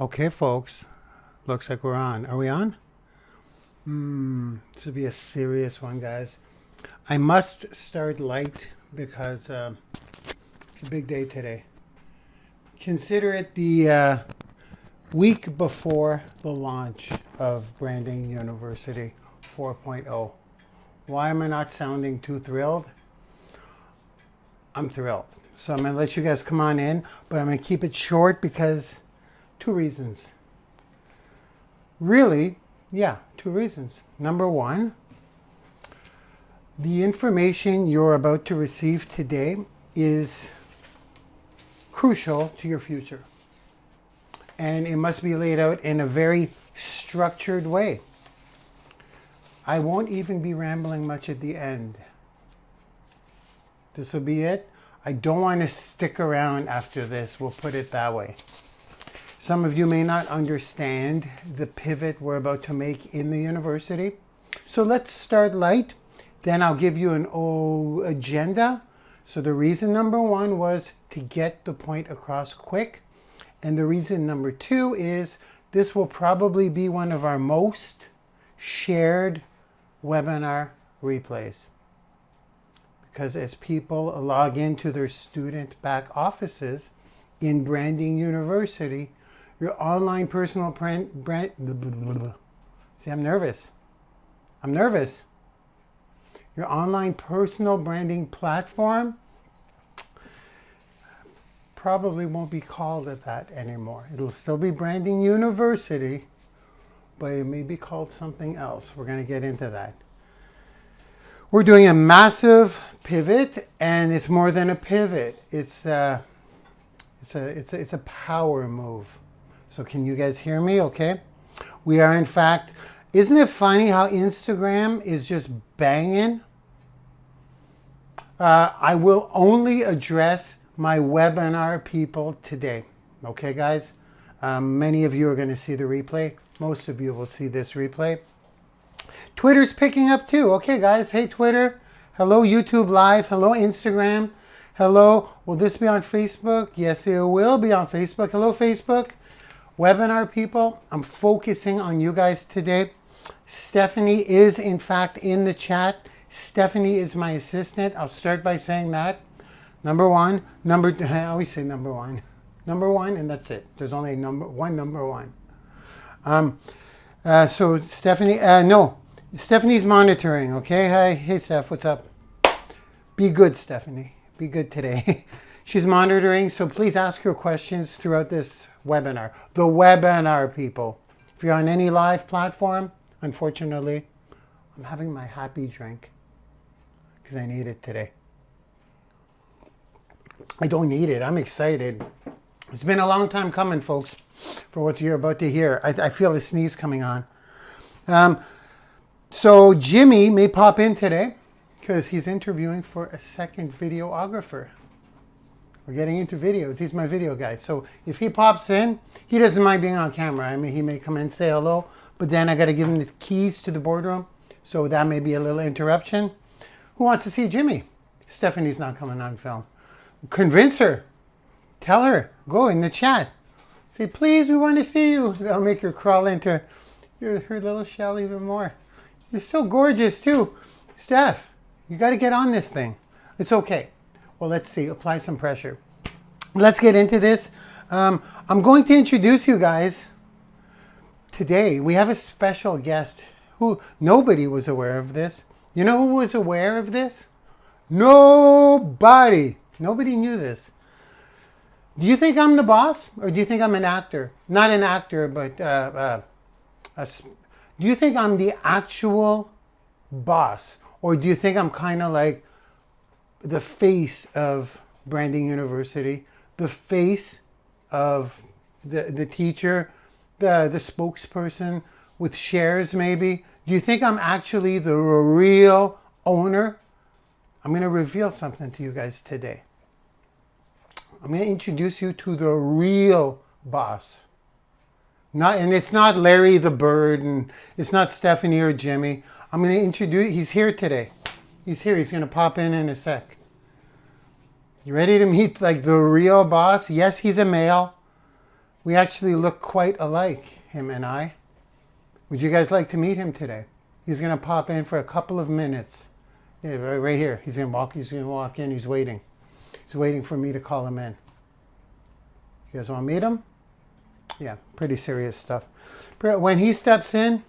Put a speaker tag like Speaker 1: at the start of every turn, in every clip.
Speaker 1: Okay, folks. Looks like we're on. Are we on? This will be a serious one, guys. I must start light because it's a big day today. Consider it the week before the launch of Branding University 4.0. Why am I not sounding too thrilled? I'm thrilled. So I'm going to let you guys come on in, but I'm going to keep it short because two reasons. Really, yeah, two reasons. Number one, the information you're about to receive today is crucial to your future. And it must be laid out in a very structured way. I won't even be rambling much at the end. This will be it. I don't want to stick around after this. We'll put it that way. Some of you may not understand the pivot we're about to make in the university. So let's start light. Then I'll give you an agenda. So the reason number one was to get the point across quick. And the reason number two is this will probably be one of our most shared webinar replays. Because as people log into their student back offices in Branding University, your online personal See, I'm nervous. Your online personal branding platform probably won't be called at that anymore. It'll still be Branding University, but it may be called something else. We're going to get into that. We're doing a massive pivot, and it's more than a pivot. It's a power move. So can you guys hear me? Okay. We are, in fact, isn't it funny how Instagram is just banging? I will only address my webinar people today. Okay, guys? Many of you are going to see the replay. Most of you will see this replay. Twitter's picking up too. Okay, guys. Hey, Twitter. Hello, YouTube Live. Hello, Instagram. Hello. Will this be on Facebook? Yes, it will be on Facebook. Hello, Facebook. Webinar people, I'm focusing on you guys today. Stephanie is, in fact, in the chat. Stephanie is my assistant. I'll start by saying that. Number one. I always say number one. Number one, and that's it. There's only number one. So Stephanie, Stephanie's monitoring, okay? Hi, hey Steph, what's up? Be good, Stephanie. Be good today. She's monitoring, so please ask your questions throughout this webinar. The webinar people. If you're on any live platform, unfortunately, I'm having my happy drink because I need it today. I don't need it. I'm excited. It's been a long time coming, folks, for what you're about to hear. I feel a sneeze coming on. So Jimmy may pop in today because he's interviewing for a second videographer. We're getting into videos. He's my video guy. So if he pops in, he doesn't mind being on camera. I mean, he may come in and say hello, but then I got to give him the keys to the boardroom. So that may be a little interruption. Who wants to see Jimmy? Stephanie's not coming on film. Convince her. Tell her. Go in the chat. Say, please, we want to see you. That'll make her crawl into her little shell even more. You're so gorgeous, too. Steph, you got to get on this thing. It's okay. Well, let's see. Apply some pressure. Let's get into this. I'm going to introduce you guys. Today, we have a special guest who nobody was aware of this. You know who was aware of this? Nobody. Nobody knew this. Do you think I'm the boss, or do you think I'm an actor? Not an actor, but do you think I'm the actual boss, or do you think I'm kind of like the face of Branding University, the face of the teacher, the spokesperson with shares maybe? Do you think I'm actually the real owner? I'm going to reveal something to you guys today. I'm going to introduce you to the real boss. And it's not Larry the Bird, and it's not Stephanie or Jimmy. I'm going to introduce, he's here today. He's here. He's going to pop in a sec. You ready to meet like the real boss? Yes, he's a male. We actually look quite alike, him and I. Would you guys like to meet him today? He's going to pop in for a couple of minutes. Yeah, right here. He's going to walk in. He's waiting. He's waiting for me to call him in. You guys want to meet him? Yeah, pretty serious stuff. When he steps in,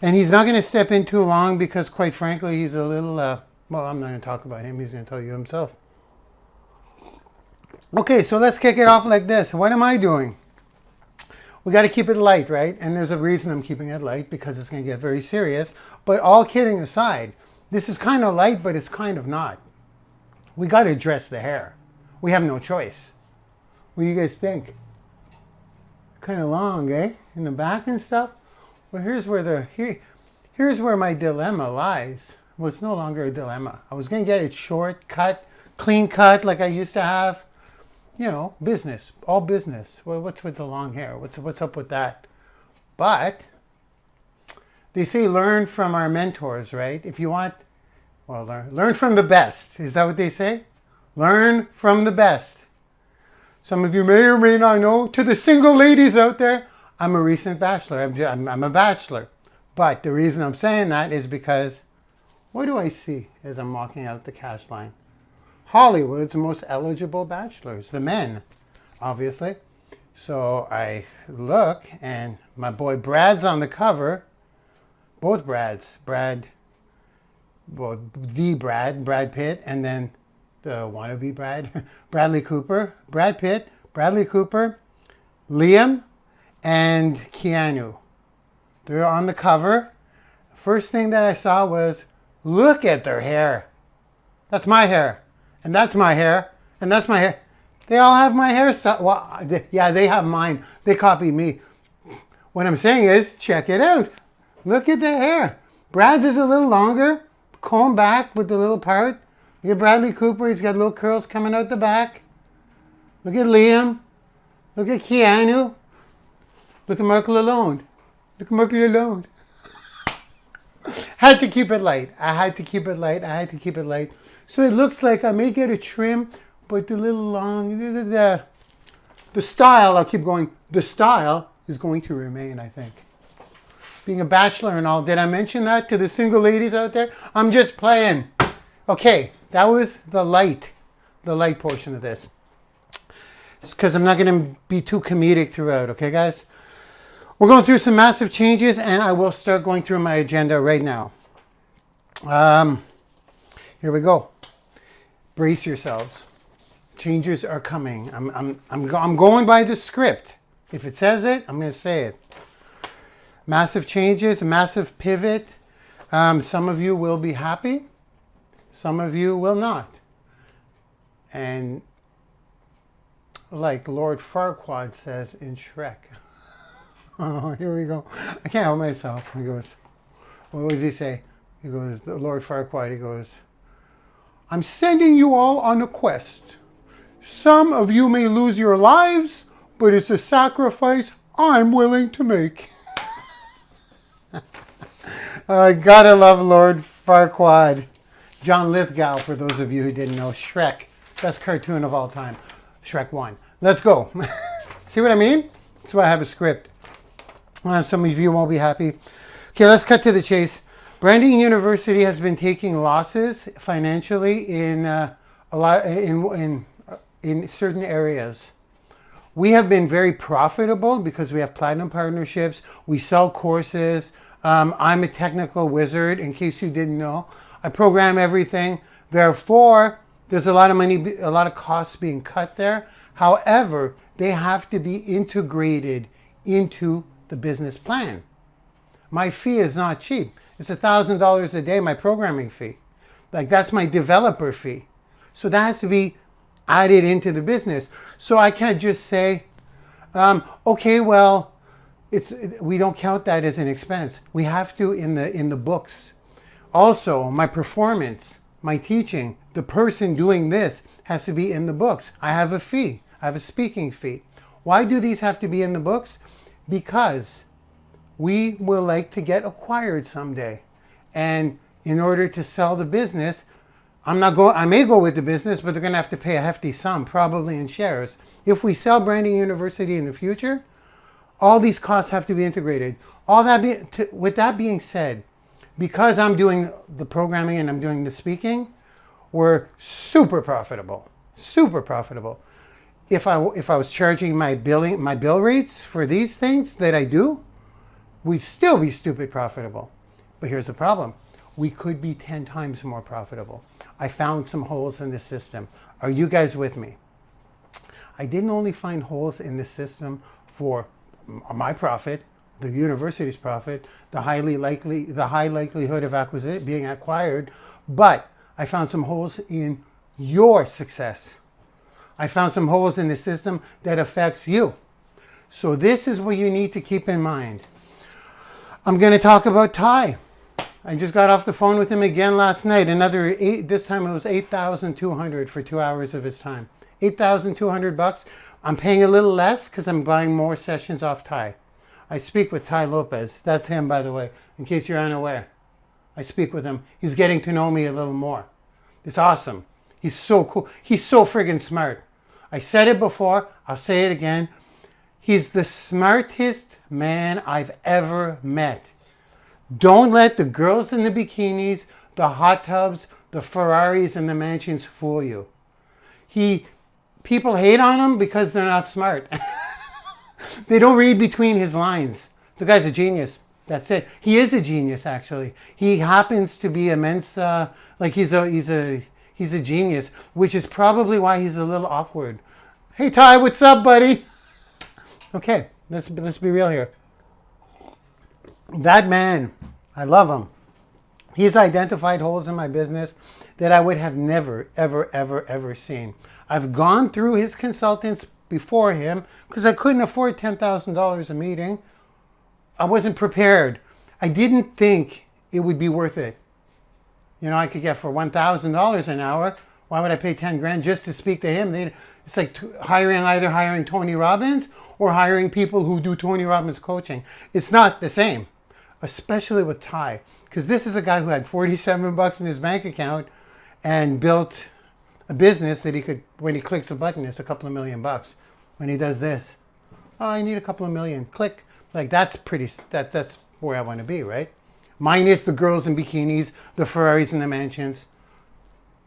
Speaker 1: and he's not going to step in too long because, quite frankly, he's a little, well, I'm not going to talk about him. He's going to tell you himself. Okay, so let's kick it off like this. What am I doing? We got to keep it light, right? And there's a reason I'm keeping it light, because it's going to get very serious. But all kidding aside, this is kind of light, but it's kind of not. We got to address the hair. We have no choice. What do you guys think? Kind of long, eh? In the back and stuff. Well, here's where my dilemma lies. Well, it's no longer a dilemma. I was going to get it short, cut, clean cut, like I used to have. You know, business, all business. Well, what's with the long hair? What's up with that? But they say learn from our mentors, right? If you want, well, learn from the best. Is that what they say? Learn from the best. Some of you may or may not know. To the single ladies out there, I'm a recent bachelor. I'm a bachelor. But the reason I'm saying that is because what do I see as I'm walking out the cash line? Hollywood's most eligible bachelors, the men, obviously. So I look, and my boy Brad's on the cover. Both Brads. Brad Pitt, and then the wannabe Brad, Bradley Cooper. Brad Pitt, Bradley Cooper, Liam, and Keanu. They're on the cover. First thing that I saw was, look at their hair. That's my hair. And that's my hair, and that's my hair. They all have my hairstyle. Well, yeah, they have mine. They copied me. What I'm saying is, check it out. Look at the hair. Brad's is a little longer, combed back with the little part. Look at Bradley Cooper. He's got little curls coming out the back. Look at Liam. Look at Keanu. Look at Marc Lalonde. Look at Marc Lalonde. Had to keep it light. I had to keep it light. So it looks like I may get a trim, but the little long, the style, I'll keep going, the style is going to remain, I think. Being a bachelor and all, did I mention that to the single ladies out there? I'm just playing. Okay, that was the light portion of this. It's because I'm not going to be too comedic throughout, okay guys? We're going through some massive changes, and I will start going through my agenda right now. Here we go. Brace yourselves. Changes are coming. I'm going by the script. If it says it, I'm going to say it. Massive changes, massive pivot. Some of you will be happy. Some of you will not. And like Lord Farquaad says in Shrek. Oh, here we go. I can't help myself. He goes, what does he say? He goes, the Lord Farquaad, he goes, I'm sending you all on a quest. Some of you may lose your lives, but it's a sacrifice I'm willing to make. Gotta love Lord Farquaad. John Lithgow, for those of you who didn't know. Shrek, best cartoon of all time. Shrek 1. Let's go. See what I mean? That's why I have a script. Some of you won't be happy. Okay, let's cut to the chase. Branding YOUniversity has been taking losses financially in certain areas. We have been very profitable because we have platinum partnerships. We sell courses. I'm a technical wizard, in case you didn't know. I program everything. Therefore, there's a lot of money, a lot of costs being cut there. However, they have to be integrated into the business plan. My fee is not cheap. It's $1,000 a day, my programming fee. Like, that's my developer fee. So that has to be added into the business. So I can't just say, okay, well, we don't count that as an expense. We have to in the books. Also, my performance, my teaching, the person doing this has to be in the books. I have a fee. I have a speaking fee. Why do these have to be in the books? Because we will like to get acquired someday. And in order to sell the business, I may go with the business, but they're going to have to pay a hefty sum, probably in shares. If we sell Branding University in the future, all these costs have to be integrated. With that being said, because I'm doing the programming and I'm doing the speaking, we're super profitable. Super profitable. If I was charging my bill rates for these things that I do, we'd still be stupid profitable. But here's the problem. We could be 10 times more profitable. I found some holes in the system. Are you guys with me? I didn't only find holes in the system for my profit, the university's profit, the high likelihood of being acquired, but I found some holes in your success. I found some holes in the system that affects you. So this is what you need to keep in mind. I'm going to talk about Tai. I just got off the phone with him again last night. This time it was $8,200 for 2 hours of his time. $8,200. I'm paying a little less because I'm buying more sessions off Tai. I speak with Tai Lopez. That's him, by the way, in case you're unaware. I speak with him. He's getting to know me a little more. It's awesome. He's so cool. He's so friggin' smart. I said it before. I'll say it again. He's the smartest man I've ever met. Don't let the girls in the bikinis, the hot tubs, the Ferraris, and the mansions fool you. People hate on him because they're not smart. They don't read between his lines. The guy's a genius. That's it. He is a genius, actually. He happens to be immense. He's a genius, which is probably why he's a little awkward. Hey Tai, what's up, buddy? Okay, let's be real here. That man, I love him. He's identified holes in my business that I would have never, ever, ever, ever seen. I've gone through his consultants before him because I couldn't afford $10,000 a meeting. I wasn't prepared. I didn't think it would be worth it. You know, I could get for $1,000 an hour. Why would I pay 10 grand just to speak to him? It's like either hiring Tony Robbins or hiring people who do Tony Robbins coaching. It's not the same, especially with Tai, because this is a guy who had $47 in his bank account and built a business that he could, when he clicks a button, it's a couple of $1 million. When he does this, oh, I need a couple of million. Click. Like that's where I want to be, right? Minus the girls in bikinis, the Ferraris and the mansions.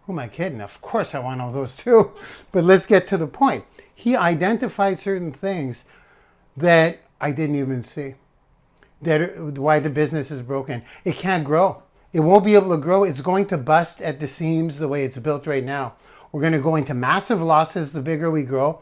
Speaker 1: Who am I kidding? Of course I want all those too. But let's get to the point. He identified certain things that I didn't even see. Why the business is broken. It can't grow. It won't be able to grow. It's going to bust at the seams the way it's built right now. We're going to go into massive losses the bigger we grow.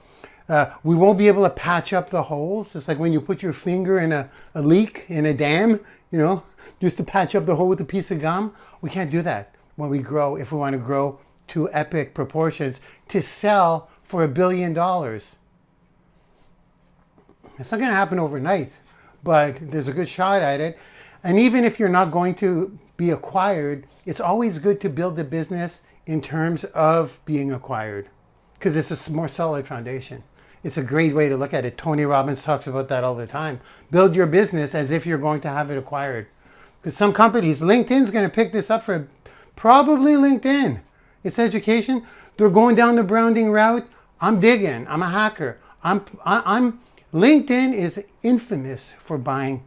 Speaker 1: We won't be able to patch up the holes. It's like when you put your finger in a leak in a dam, you know, just to patch up the hole with a piece of gum. We can't do that when we grow, if we want to grow to epic proportions to sell for $1 billion. It's not going to happen overnight, but there's a good shot at it. And even if you're not going to be acquired, it's always good to build a business in terms of being acquired because it's a more solid foundation. It's a great way to look at it. Tony Robbins talks about that all the time. Build your business as if you're going to have it acquired. Because some companies, LinkedIn's going to pick this up for probably LinkedIn. It's education. They're going down the branding route. I'm digging. I'm a hacker. LinkedIn is infamous for buying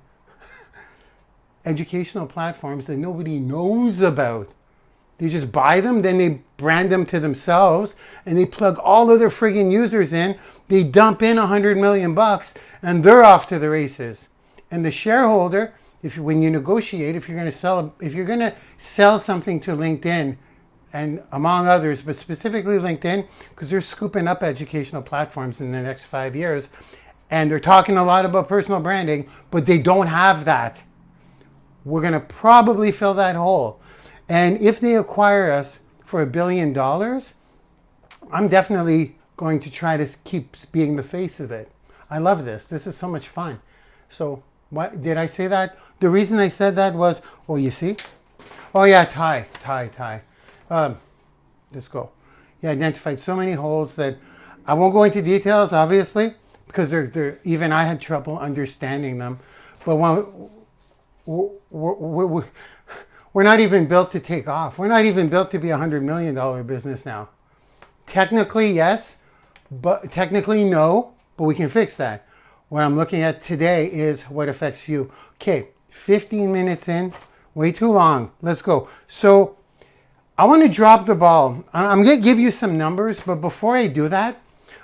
Speaker 1: educational platforms that nobody knows about. They just buy them, then they brand them to themselves, and they plug all of their friggin' users in. They dump in $100 million, and they're off to the races. And the shareholder, when you negotiate, if you're going to sell something to LinkedIn, and among others, but specifically LinkedIn, because they're scooping up educational platforms in the next 5 years, and they're talking a lot about personal branding, but they don't have that. We're going to probably fill that hole. And if they acquire us for $1 billion, I'm definitely going to try to keep being the face of it. I love this. This is so much fun. So what did I say that? The reason I said that was, oh, you see? Oh yeah, Tai. Let's go. He identified so many holes that I won't go into details, obviously, because even I had trouble understanding them. But We're not even built to take off. We're not even built to be a $100 million business now. Technically, yes, but technically, no, but we can fix that. What I'm looking at today is what affects you. Okay, 15 minutes in, way too long. Let's go. So I want to drop the ball. I'm going to give you some numbers, but before I do that,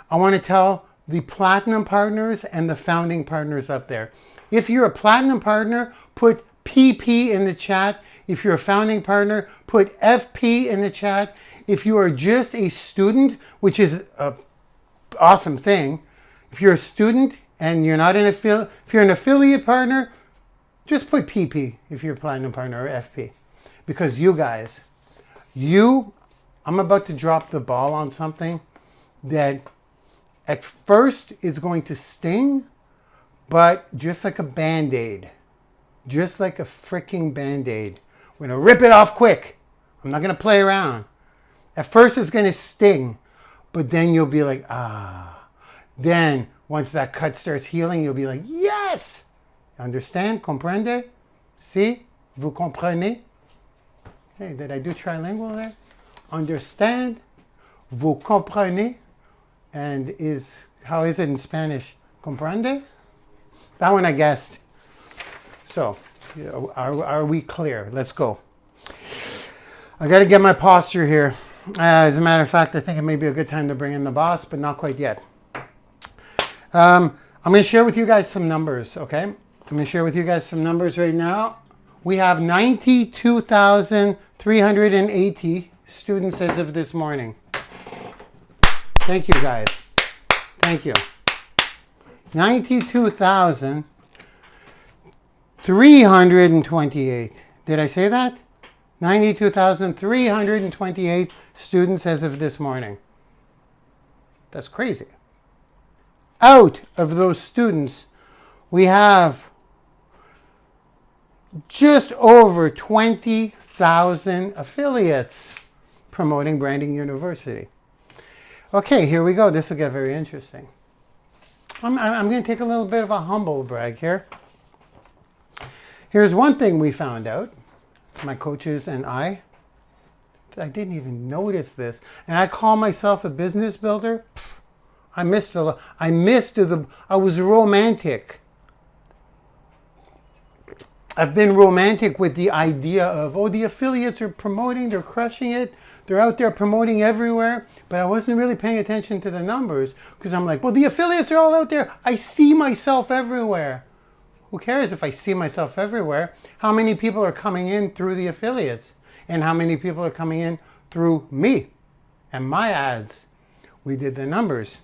Speaker 1: I want to tell the platinum partners and the founding partners up there. If you're a platinum partner, put PP in the chat. If you're a founding partner, put FP in the chat. If you are just a student, which is an awesome thing, if you're a student and you're not an affiliate, if you're an affiliate partner, just put PP if you're a platinum partner or FP. Because you guys, I'm about to drop the ball on something that at first is going to sting, but just like a Band-Aid, just like a freaking Band-Aid. We're going to rip it off quick. I'm not going to play around. At first it's going to sting, but then you'll be like, ah. Then once that cut starts healing, you'll be like, yes! Understand? Comprende? Si? Vous comprenez? Hey, did I do trilingual there? Understand? Vous comprenez? And how is it in Spanish? Comprende? That one I guessed. So, are we clear? Let's go. I got to get my posture here. As a matter of fact, I think it may be a good time to bring in the boss, but not quite yet. I'm going to share with you guys some numbers, okay? I'm going to share with you guys some numbers right now. We have 92,380 students as of this morning. Thank you, guys. Thank you. 92,328. Did I say that? 92,328 students as of this morning. That's crazy. Out of those students, we have just over 20,000 affiliates promoting Branding University. Okay, here we go. This will get very interesting. I'm going to take a little bit of a humble brag here. Here's one thing we found out, my coaches and I didn't even notice this. And I call myself a business builder. I was romantic. I've been romantic with the idea of, oh, the affiliates are promoting, they're crushing it. They're out there promoting everywhere. But I wasn't really paying attention to the numbers because I'm like, well, the affiliates are all out there. I see myself everywhere. Who cares if I see myself everywhere? How many people are coming in through the affiliates? And how many people are coming in through me and my ads? We did the numbers.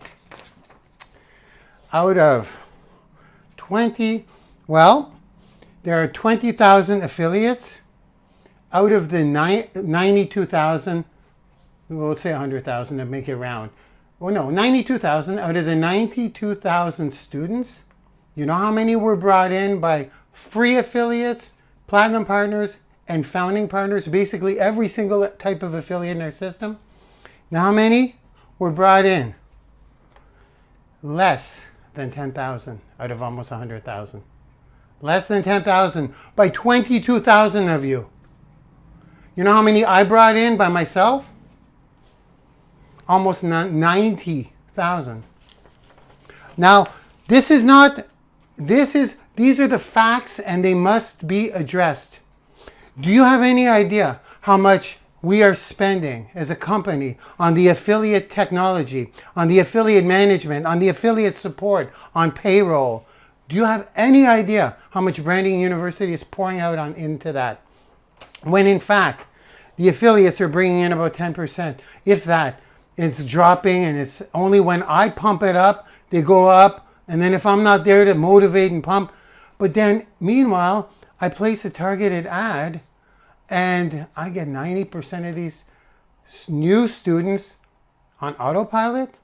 Speaker 1: Out of 20, well, there are 20,000 affiliates. Out of the 92,000, we'll say 100,000 to make it round. Well, no, 92,000 out of the 92,000 students. You know how many were brought in by free affiliates, platinum partners, and founding partners? Basically every single type of affiliate in our system. Now how many were brought in? Less than 10,000 out of almost 100,000. Less than 10,000 by 22,000 of you. You know how many I brought in by myself? Almost 90,000. Now, these are the facts and they must be addressed. Do you have any idea how much we are spending as a company on the affiliate technology, on the affiliate management, on the affiliate support, on payroll? Do you have any idea how much Branding University is pouring out into that? When in fact, the affiliates are bringing in about 10%. If that, it's dropping, and it's only when I pump it up, they go up. And then if I'm not there to motivate and pump, but then meanwhile, I place a targeted ad and I get 90% of these new students on autopilot.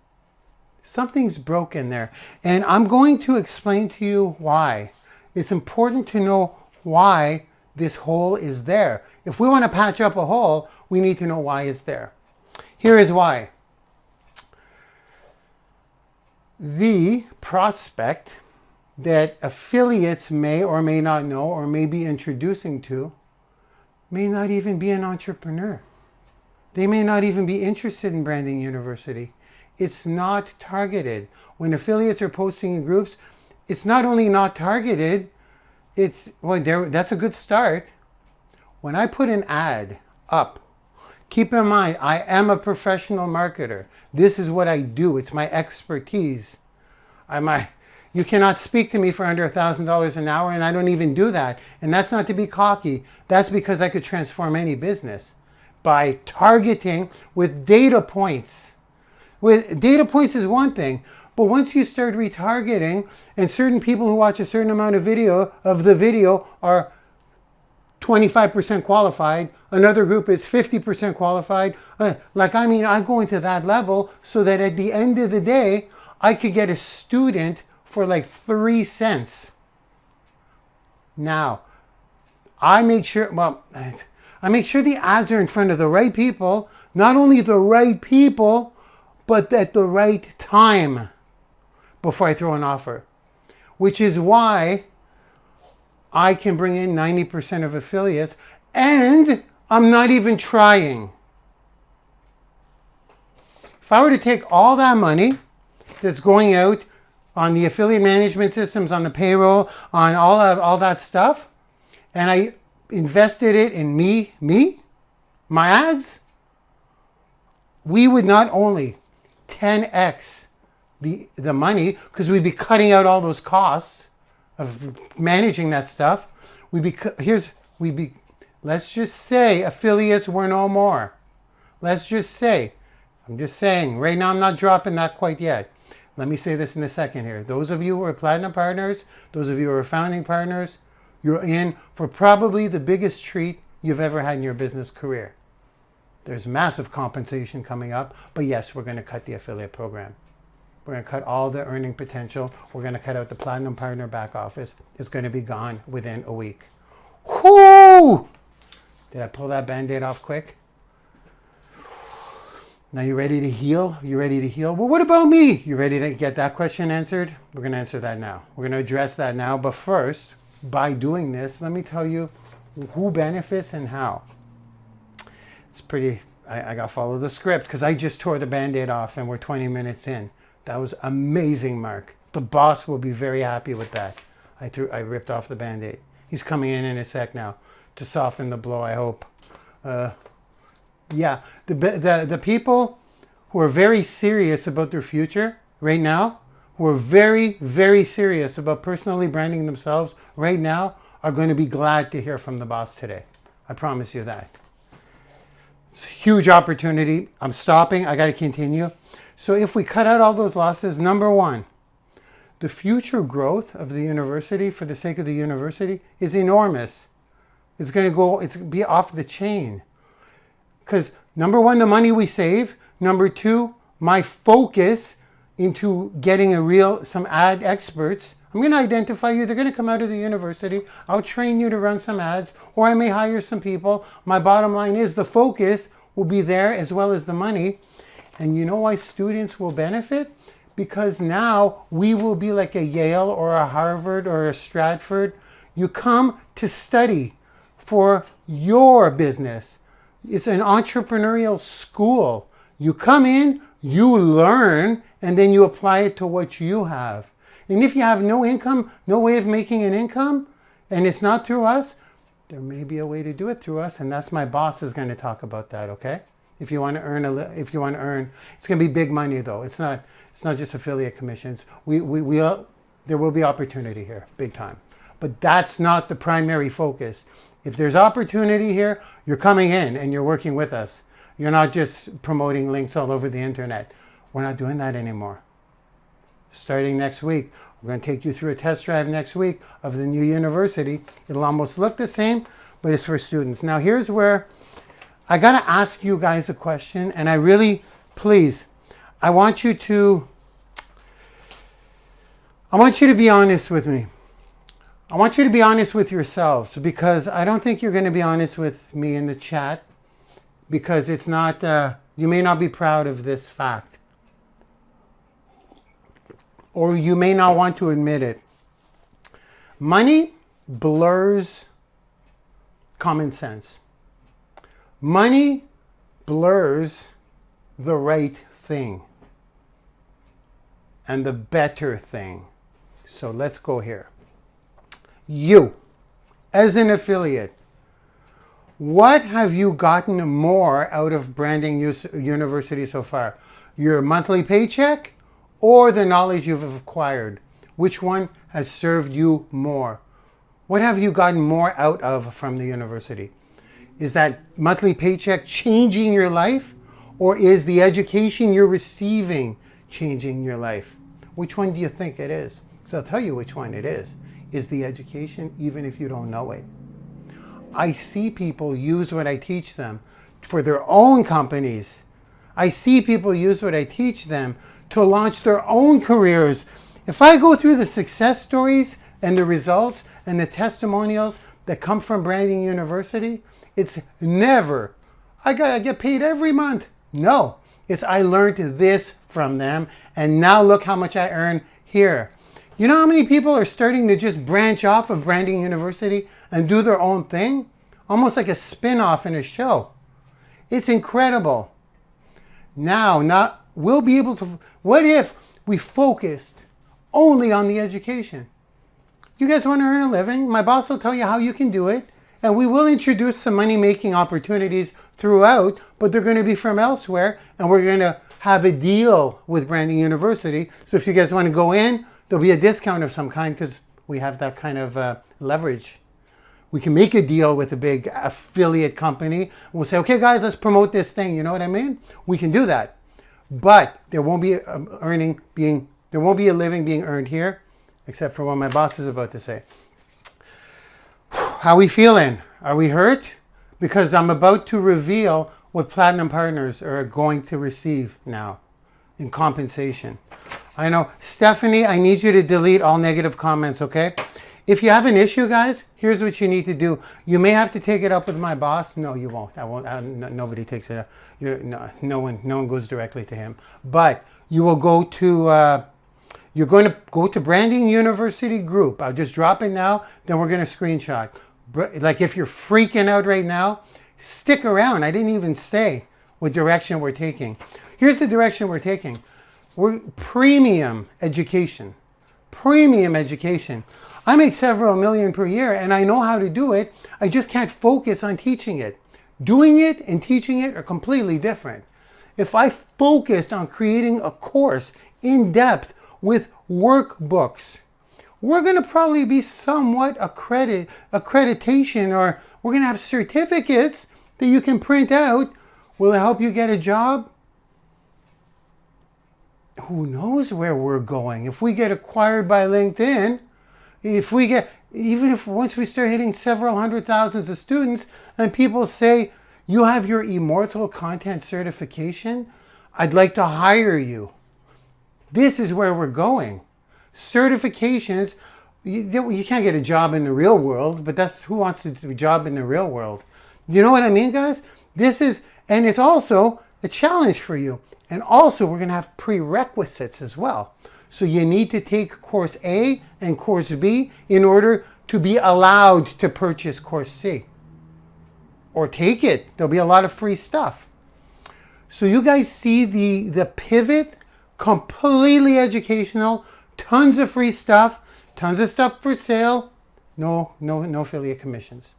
Speaker 1: Something's broken there. And I'm going to explain to you why. It's important to know why this hole is there. If we want to patch up a hole, we need to know why it's there. Here is why. The prospect that affiliates may or may not know or may be introducing to may not even be an entrepreneur. They may not even be interested in Branding University. It's not targeted. When affiliates are posting in groups, it's not only not targeted, that's a good start. When I put an ad up, keep in mind, I am a professional marketer. This is what I do. It's my expertise. You cannot speak to me for under $1,000 an hour, and I don't even do that. And that's not to be cocky. That's because I could transform any business by targeting with data points. With data points is one thing, but once you start retargeting, and certain people who watch a certain amount of the video are 25% qualified, another group is 50% qualified. I go into that level so that at the end of the day, I could get a student for like 3 cents. Now, I make sure the ads are in front of the right people, not only the right people, but at the right time before I throw an offer, which is why I can bring in 90% of affiliates and I'm not even trying. If I were to take all that money that's going out on the affiliate management systems, on the payroll, on all that stuff, and I invested it in my ads, we would not only 10x the money, because we'd be cutting out all those costs of managing that stuff. Let's just say affiliates were no more. Let's just say, I'm just saying, right now I'm not dropping that quite yet. Let me say this in a second here. Those of you who are platinum partners, those of you who are founding partners, you're in for probably the biggest treat you've ever had in your business career. There's massive compensation coming up, but yes, we're going to cut the affiliate program. We're going to cut all the earning potential. We're going to cut out the platinum partner back office. It's going to be gone within a week. Whoo! Did I pull that Band-Aid off quick? Now you ready to heal? You ready to heal? Well, what about me? You ready to get that question answered? We're going to answer that now. We're going to address that now. But first, by doing this, let me tell you who benefits and how. It's pretty, I got to follow the script because I just tore the Band-Aid off and we're 20 minutes in. That was amazing, Marc. The boss will be very happy with that. I ripped off the Band-Aid. He's coming in a sec now to soften the blow, I hope. Yeah, the people who are very serious about their future right now, who are very, very serious about personally branding themselves right now, are going to be glad to hear from the boss today. I promise you that. It's a huge opportunity. I'm stopping. I got to continue. So if we cut out all those losses, number one, the future growth of the university for the sake of the university is enormous. It's going to be off the chain. Because number one, the money we save. Number two, my focus into getting some ad experts. I'm going to identify you. They're going to come out of the university. I'll train you to run some ads, or I may hire some people. My bottom line is the focus will be there as well as the money. And you know why students will benefit? Because now we will be like a Yale or a Harvard or a Stratford. You come to study for your business. It's an entrepreneurial school. You come in, you learn, and then you apply it to what you have. And if you have no income, no way of making an income, and it's not through us, there may be a way to do it through us, and that's my boss is going to talk about that, okay? If you want to earn, it's going to be big money though. It's not just affiliate commissions. There will be opportunity here, big time. But that's not the primary focus. If there's opportunity here, you're coming in and you're working with us. You're not just promoting links all over the internet. We're not doing that anymore. Starting next week, we're going to take you through a test drive next week of the new university. It'll almost look the same, but it's for students. Now here's where I got to ask you guys a question, and I really, please, I want you to be honest with me. I want you to be honest with yourselves, because I don't think you're going to be honest with me in the chat, because it's not, you may not be proud of this fact, or you may not want to admit it. Money blurs common sense. Money blurs the right thing and the better thing. So let's go here. You, as an affiliate, what have you gotten more out of Branding University so far? Your monthly paycheck or the knowledge you've acquired? Which one has served you more? What have you gotten more out of from the university? Is that monthly paycheck changing your life, or is the education you're receiving changing your life? Which one do you think it is? So I'll tell you which one it is. Is the education, even if you don't know it. I see people use what I teach them for their own companies. I see people use what I teach them to launch their own careers. If I go through the success stories and the results and the testimonials that come from Branding University, it's never, I get paid every month. No, it's I learned this from them and now look how much I earn here. You know how many people are starting to just branch off of Branding University and do their own thing? Almost like a spin-off in a show. It's incredible. Now, we'll be able to, what if we focused only on the education? You guys want to earn a living? My boss will tell you how you can do it. And we will introduce some money-making opportunities throughout, but they're going to be from elsewhere. And we're going to have a deal with Branding University. So if you guys want to go in, there'll be a discount of some kind because we have that kind of leverage. We can make a deal with a big affiliate company. We'll say, okay, guys, let's promote this thing. You know what I mean? We can do that. But there won't be there won't be a living being earned here, except for what my boss is about to say. How we feeling? Are we hurt? Because I'm about to reveal what Platinum Partners are going to receive now in compensation. I know. Stephanie, I need you to delete all negative comments, okay? If you have an issue, guys, here's what you need to do. You may have to take it up with my boss. No, you won't. I won't. Nobody takes it up. No one goes directly to him. But you will go to, you're going to go to Branding University group. I'll just drop it now. Then we're going to screenshot. Like if you're freaking out right now, stick around. I didn't even say what direction we're taking. Here's the direction we're taking. We're premium education. Premium education. I make several million per year and I know how to do it. I just can't focus on teaching it. Doing it and teaching it are completely different. If I focused on creating a course in depth with workbooks, we're going to probably be somewhat accreditation, or we're going to have certificates that you can print out. Will it help you get a job? Who knows where we're going? If we get acquired by LinkedIn, even if once we start hitting several hundred thousands of students and people say, you have your immortal content certification, I'd like to hire you. This is where we're going. Certifications, you can't get a job in the real world, but that's who wants to do a job in the real world. You know what I mean, guys? And it's also a challenge for you. And also we're going to have prerequisites as well. So you need to take course A and course B in order to be allowed to purchase course C. Or take it. There'll be a lot of free stuff. So you guys see the pivot, completely educational, tons of free stuff, tons of stuff for sale, no affiliate commissions.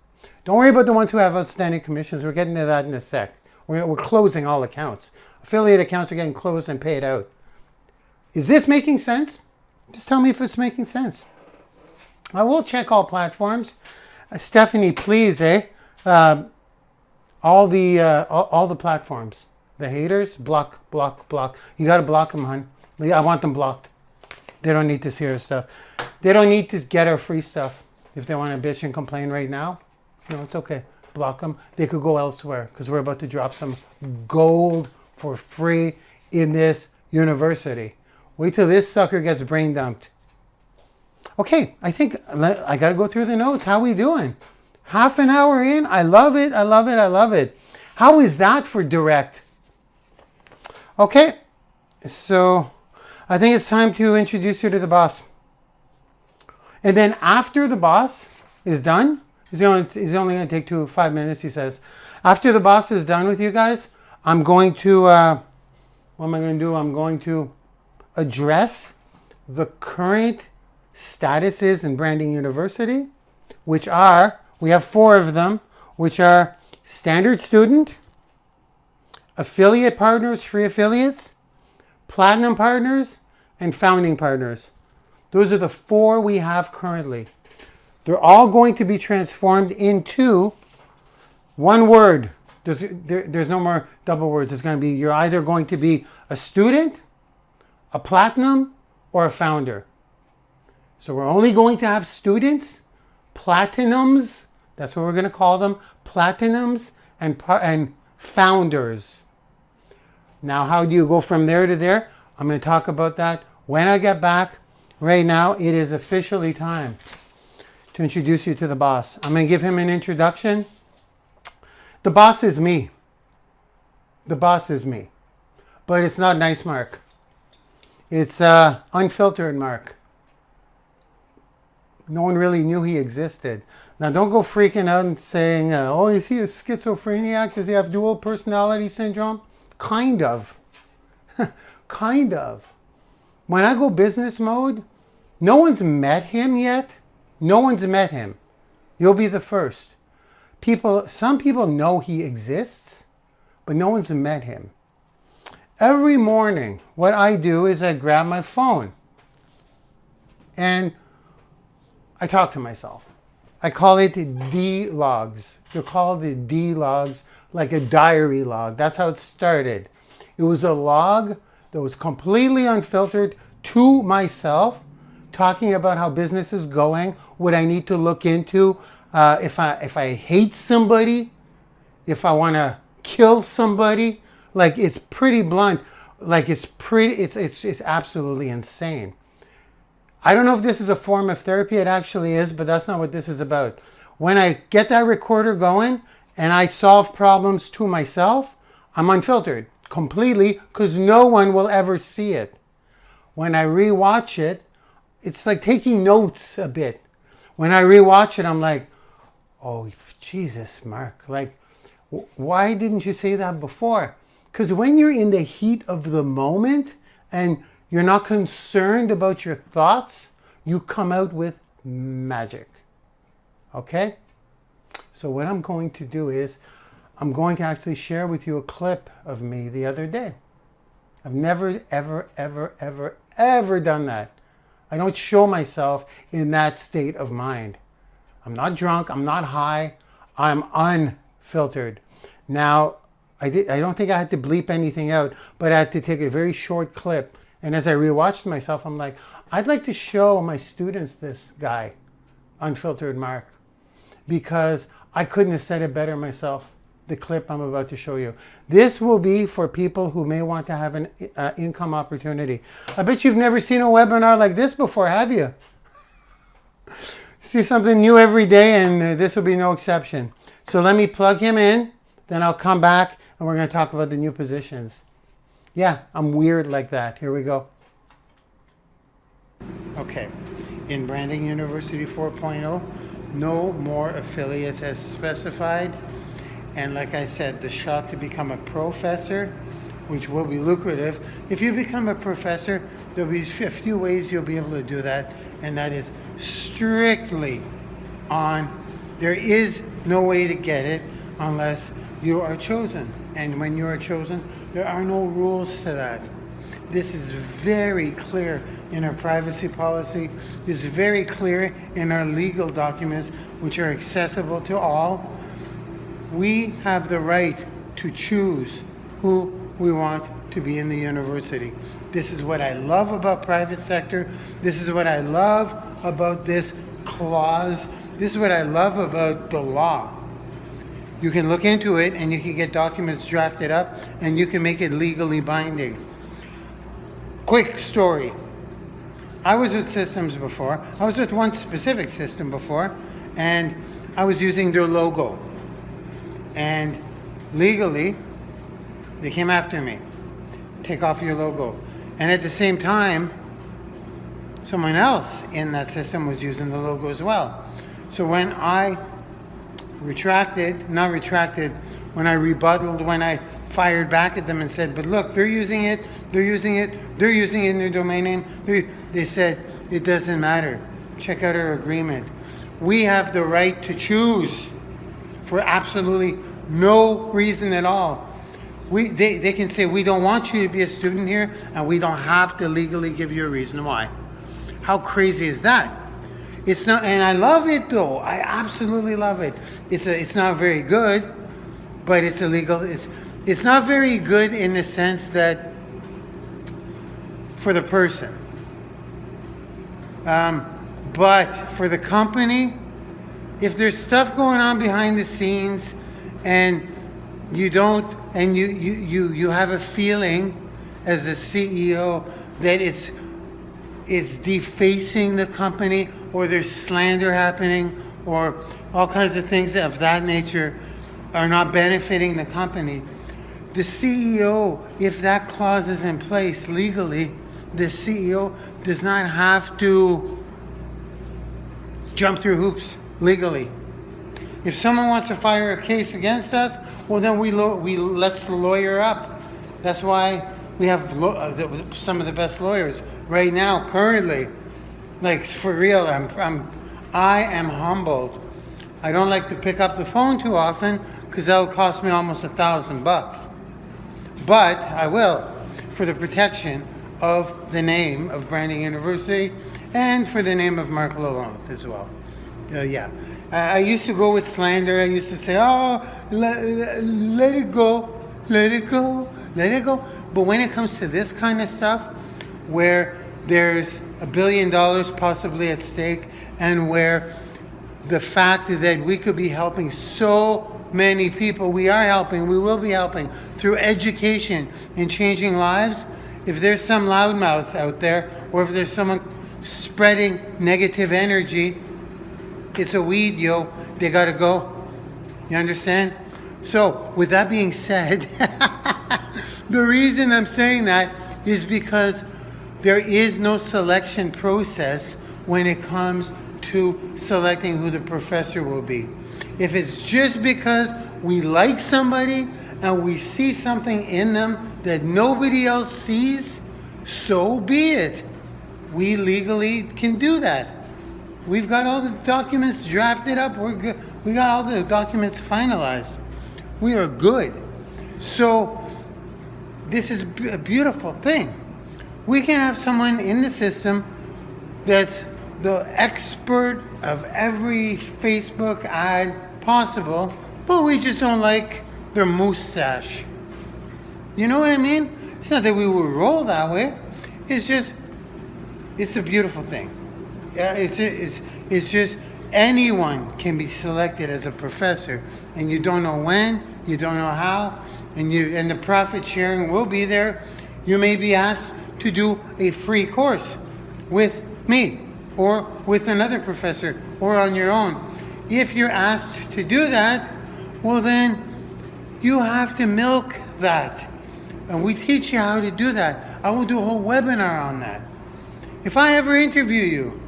Speaker 1: Don't worry about the ones who have outstanding commissions. We're getting to that in a sec. We're closing all accounts. Affiliate accounts are getting closed and paid out. Is this making sense? Just tell me if it's making sense. I will check all platforms. Stephanie, please, all the platforms. The haters, block. You got to block them, hon. I want them blocked. They don't need to see our stuff. They don't need to get our free stuff. If they want to bitch and complain right now, no, it's okay. Block them. They could go elsewhere because we're about to drop some gold for free in this university. Wait till this sucker gets brain dumped. Okay, I think I got to go through the notes. How we doing? Half an hour in. I love it. How is that for direct? Okay, so I think it's time to introduce you to the boss. And then after the boss is done, he's only going to take 5 minutes, he says. After the boss is done with you guys, I'm going to, what am I going to do? I'm going to address the current statuses in Branding University, which are, we have 4 of them, which are standard student, affiliate partners, free affiliates, platinum partners, and founding partners. Those are the 4 we have currently. They're all going to be transformed into one word. There's no more double words. It's going to be, you're either going to be a student, a platinum, or a founder. So we're only going to have students, platinums, that's what we're going to call them, platinums, and founders. Now, how do you go from there to there? I'm going to talk about that when I get back. Right now, it is officially time to introduce you to the boss. I'm going to give him an introduction. The boss is me. The boss is me. But it's not nice Marc. It's unfiltered Marc. No one really knew he existed. Now, don't go freaking out and saying, oh, is he a schizophrenic? Does he have dual personality syndrome? Kind of. Kind of. When I go business mode, no one's met him yet. No one's met him. You'll be the first. Some people know he exists, but no one's met him. Every morning, what I do is I grab my phone and I talk to myself. I call it D-logs. They're called the D-logs, like a diary log. That's how it started. It was a log that was completely unfiltered to myself, talking about how business is going, what I need to look into, if I hate somebody, if I want to kill somebody. Like, it's pretty blunt. Like, it's absolutely insane. I don't know if this is a form of therapy. It actually is, but that's not what this is about. When I get that recorder going and I solve problems to myself, I'm unfiltered completely, because no one will ever see it. When I rewatch it, it's like taking notes a bit. When I rewatch it, I'm like, oh, Jesus, Marc, like, why didn't you say that before? Because when you're in the heat of the moment and you're not concerned about your thoughts, you come out with magic. Okay? So what I'm going to do is, I'm going to actually share with you a clip of me the other day. I've never, ever, ever, ever, ever done that. I don't show myself in that state of mind. I'm not drunk. I'm not high. I'm unfiltered. Now, I don't think I had to bleep anything out, but I had to take a very short clip. And as I rewatched myself, I'm like, I'd like to show my students this guy, Unfiltered Marc, because I couldn't have said it better myself, the clip I'm about to show you. This will be for people who may want to have an income opportunity. I bet you've never seen a webinar like this before, have you? See something new every day, and this will be no exception. So let me plug him in, then I'll come back, and we're going to talk about the new positions. Yeah, I'm weird like that. Here we go. Okay, in Branding University 4.0, no more affiliates as specified. And like I said, the shot to become a professor, which will be lucrative. If you become a professor, there'll be a few ways you'll be able to do that. And that is strictly on, there is no way to get it unless you are chosen. And when you are chosen, there are no rules to that. This is very clear in our privacy policy. This is very clear in our legal documents, which are accessible to all. We have the right to choose who we want to be in the university. This is what I love about private sector. This is what I love about this clause. This is what I love about the law. You can look into it and you can get documents drafted up and you can make it legally binding. Quick story. I was with systems before. I was with one specific system before, and I was using their logo. And legally, they came after me. Take off your logo. And at the same time, someone else in that system was using the logo as well. So when I not retracted, when I rebutted, when I fired back at them and said, but look, they're using it in their domain name. They said, it doesn't matter. Check out our agreement. We have the right to choose for absolutely no reason at all. They can say, we don't want you to be a student here, and we don't have to legally give you a reason why. How crazy is that? It's not, and I love it though. I absolutely love it. It's not very good, but it's illegal. It's not very good in the sense that for the person, but for the company, if there's stuff going on behind the scenes, and you don't, and you have a feeling as a CEO that it's defacing the company, or there's slander happening, or all kinds of things of that nature are not benefiting the company, the CEO, if that clause is in place legally, the CEO does not have to jump through hoops legally. If someone wants to file a case against us, well then we let's lawyer up. That's why we have some of the best lawyers right now, currently. Like, for real, I am humbled. I don't like to pick up the phone too often because that'll cost me almost $1,000. But I will, for the protection of the name of Branding University and for the name of Marc Lalonde as well. Yeah. I used to go with slander. I used to say, oh, let it go, let it go, let it go. But when it comes to this kind of stuff, where there's $1 billion possibly at stake, and where the fact that we could be helping so many people, we are helping, we will be helping through education and changing lives. If there's some loudmouth out there, or if there's someone spreading negative energy, it's a weed, yo. They gotta go. You understand? So, with that being said, the reason I'm saying that is because there is no selection process when it comes to selecting who the professor will be. If it's just because we like somebody and we see something in them that nobody else sees, so be it. We legally can do that. We've got all the documents drafted up. We're good. We got all the documents finalized. We are good. So this is a beautiful thing. We can have someone in the system that's the expert of every Facebook ad possible, but we just don't like their mustache. You know what I mean? It's not that we would roll that way. It's just, it's a beautiful thing. Yeah, it's just anyone can be selected as a professor, and you don't know when, you don't know how, and the profit sharing will be there. You may be asked to do a free course with me or with another professor or on your own. If you're asked to do that, well then you have to milk that. And we teach you how to do that. I will do a whole webinar on that. If I ever interview you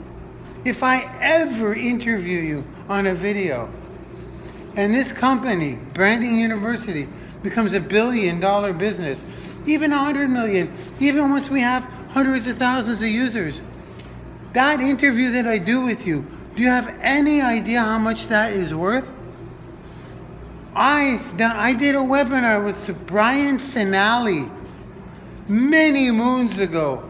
Speaker 1: on a video, and this company, Branding University, becomes $1 billion business, even 100 million, even once we have hundreds of thousands of users, that interview that I do with you, do you have any idea how much that is worth? I did a webinar with Brian Finale many moons ago.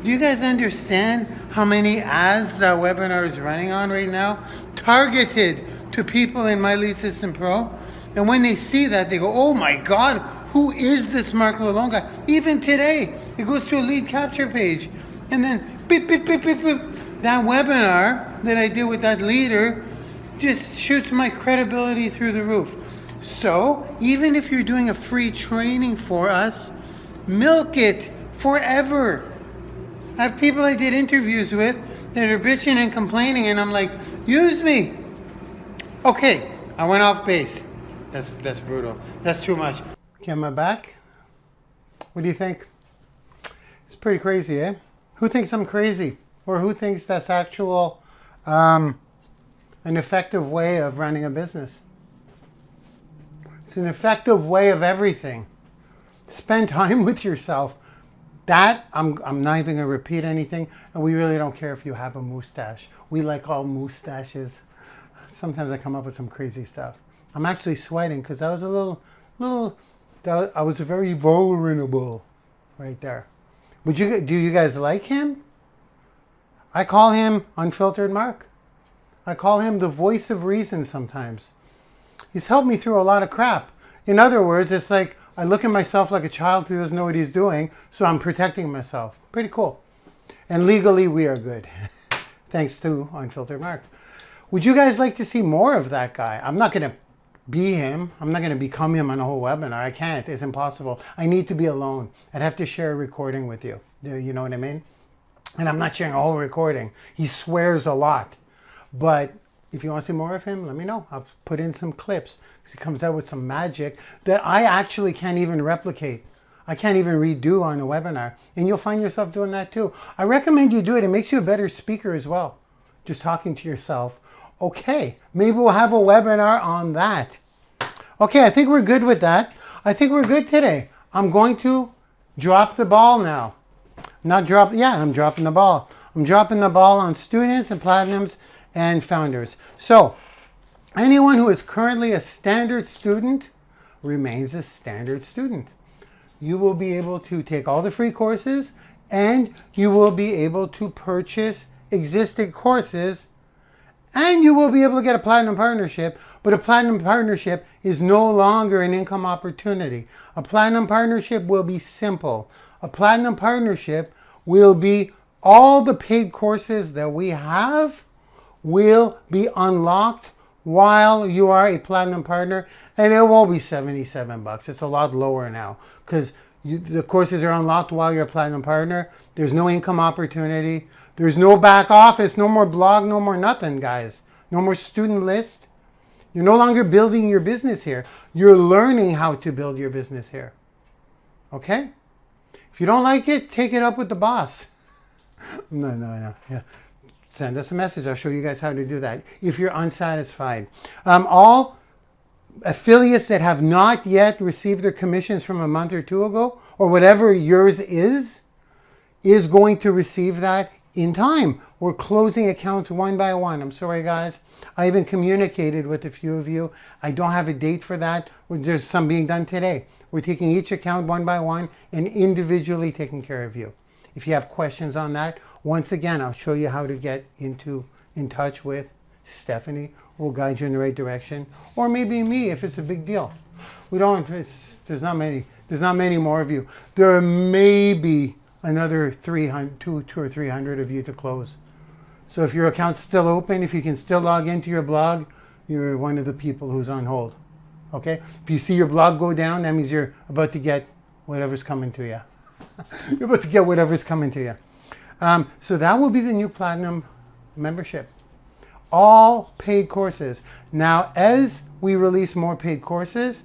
Speaker 1: Do you guys understand how many ads that webinar is running on right now? Targeted to people in My Lead System Pro. And when they see that, they go, oh my God, who is this Marc Lalonde guy? Even today, it goes to a lead capture page. And then, beep, beep, beep, beep, beep. That webinar that I did with that leader just shoots my credibility through the roof. So, even if you're doing a free training for us, milk it forever. I have people I did interviews with that are bitching and complaining, and I'm like, use me. Okay, I went off base. That's brutal. That's too much. Okay, am I back? What do you think? It's pretty crazy, eh? Who thinks I'm crazy? Or who thinks that's actual an effective way of running a business. It's an effective way of everything. Spend time with yourself. That, I'm not even going to repeat anything, and we really don't care if you have a mustache. We like all mustaches. Sometimes I come up with some crazy stuff. I'm actually sweating because I was I was very vulnerable right there. Do you guys like him? I call him Unfiltered Marc. I call him the voice of reason sometimes. He's helped me through a lot of crap. In other words, it's like I look at myself like a child who doesn't know what he's doing, so I'm protecting myself. Pretty cool. And legally, we are good. Thanks to Unfiltered Marc. Would you guys like to see more of that guy? I'm not going to be him. I'm not going to become him on a whole webinar. I can't. It's impossible. I need to be alone. I'd have to share a recording with you. You know what I mean? And I'm not sharing a whole recording. He swears a lot. But if you want to see more of him, let me know. I'll put in some clips. He comes out with some magic that I actually can't even replicate. I can't even redo on a webinar. And you'll find yourself doing that too. I recommend you do it. It makes you a better speaker as well. Just talking to yourself. Okay, maybe we'll have a webinar on that. Okay, I think we're good with that. I think we're good today. I'm going to drop the ball now. I'm dropping the ball. I'm dropping the ball on students and platinums and founders. So, anyone who is currently a standard student remains a standard student. You will be able to take all the free courses and you will be able to purchase existing courses and you will be able to get a platinum partnership, but a platinum partnership is no longer an income opportunity. A platinum partnership will be simple. A platinum partnership will be all the paid courses that we have will be unlocked while you are a platinum partner, and it won't be $77. It's a lot lower now because the courses are unlocked while you're a platinum partner. There's no income opportunity. There's no back office, no more blog, no more nothing, guys. No more student list. You're no longer building your business here. You're learning how to build your business here. Okay? If you don't like it, take it up with the boss. No. Yeah. Send us a message. I'll show you guys how to do that if you're unsatisfied. All affiliates that have not yet received their commissions from a month or two ago, or whatever yours is going to receive that in time. We're closing accounts one by one. I'm sorry, guys. I even communicated with a few of you. I don't have a date for that. There's some being done today. We're taking each account one by one and individually taking care of you. If you have questions on that, once again, I'll show you how to get in touch with Stephanie. We'll guide you in the right direction. Or maybe me if it's a big deal. There's not many more of you. There may be another 200 or 300 of you to close. So if your account's still open, if you can still log into your blog, you're one of the people who's on hold. Okay? If you see your blog go down, that means you're about to get whatever's coming to you. You're about to get whatever's coming to you. So that will be the new platinum membership. All paid courses. Now, as we release more paid courses,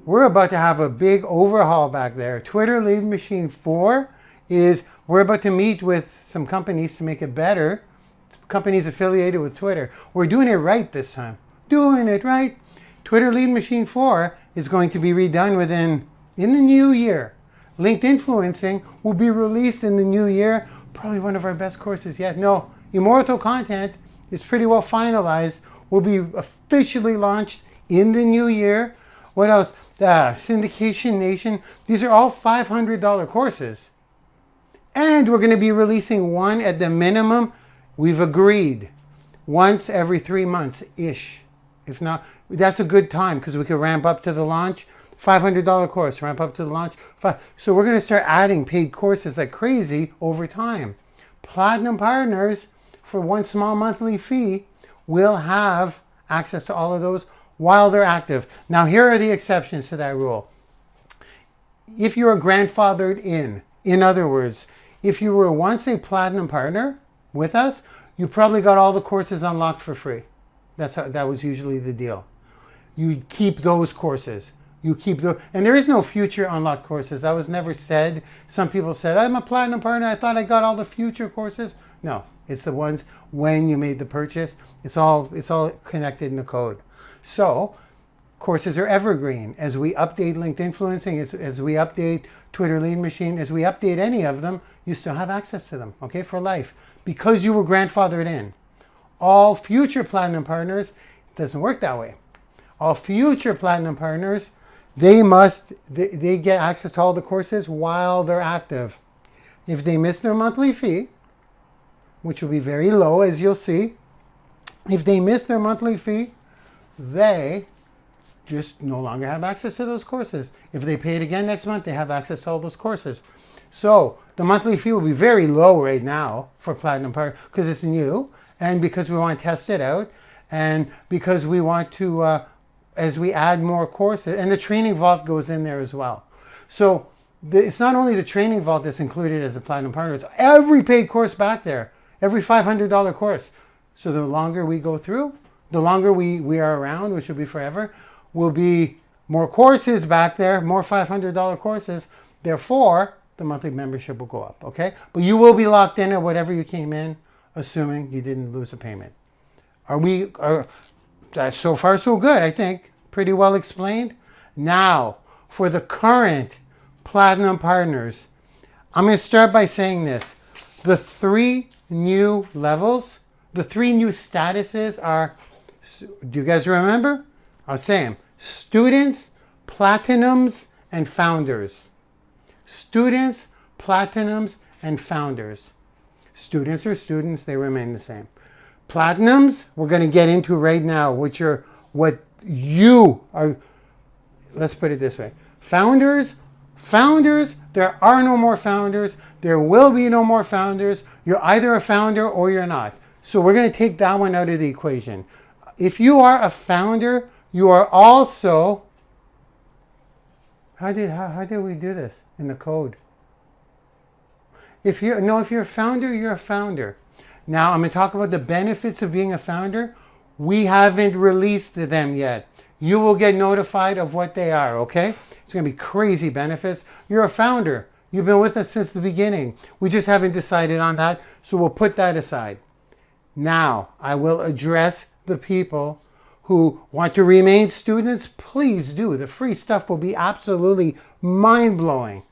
Speaker 1: we're about to have a big overhaul back there. Twitter Lead Machine 4 we're about to meet with some companies to make it better. Companies affiliated with Twitter. We're doing it right this time. Doing it right. Twitter Lead Machine 4 is going to be redone in the new year. Linked Influencing will be released in the new year. Probably one of our best courses yet. No, Immortal Content is pretty well finalized. Will be officially launched in the new year. What else? Syndication Nation. These are all $500 courses. And we're going to be releasing one at the minimum. We've agreed once every 3 months-ish. If not, that's a good time because we can ramp up to the launch. $500 course, ramp up to the launch. So we're going to start adding paid courses like crazy over time. Platinum partners, for one small monthly fee, will have access to all of those while they're active. Now, here are the exceptions to that rule. If you're grandfathered in other words, if you were once a platinum partner with us, you probably got all the courses unlocked for free. That was usually the deal. You keep those courses. And there is no future unlocked courses. That was never said. Some people said, I'm a platinum partner. I thought I got all the future courses. No, It's the ones when you made the purchase. It's all connected in the code. So courses are evergreen. As we update linked influencing, as we update Twitter Lead Machine, as we update any of them, you still have access to them, okay, for life, because you were grandfathered in. All future Platinum partners, it doesn't work that way. All future Platinum partners, they get access to all the courses while they're active. If they miss their monthly fee, which will be very low, as you'll see, if they miss their monthly fee, they just no longer have access to those courses. If they pay it again next month, they have access to all those courses. So the monthly fee will be very low right now for Platinum Partner because it's new and because we want to test it out and because we want to, as we add more courses, and the training vault goes in there as well. So it's not only the training vault that's included as a Platinum Partner, it's every paid course back there, every $500 course. So the longer we go through, the longer we are around, which will be forever, will be more courses back there, more $500 courses. Therefore, the monthly membership will go up, okay? But you will be locked in at whatever you came in, assuming you didn't lose a payment. That's so far so good, I think. Pretty well explained. Now, for the current Platinum partners, I'm going to start by saying this. The 3 new levels, the 3 new statuses are, do you guys remember? I'll say them. Students, Platinums, and Founders. Students, Platinums, and Founders. Students are students, they remain the same. Platinums, we're going to get into right now, which are what you are, let's put it this way. Founders, there are no more founders. There will be no more founders. You're either a founder or you're not. So we're going to take that one out of the equation. If you are a founder, you are also, how did we do this in the code? If you're a founder, you're a founder. Now I'm going to talk about the benefits of being a founder. We haven't released them yet. You will get notified of what they are, okay? It's going to be crazy benefits. You're a founder. You've been with us since the beginning. We just haven't decided on that, so we'll put that aside. Now, I will address the people who want to remain students. Please do. The free stuff will be absolutely mind-blowing.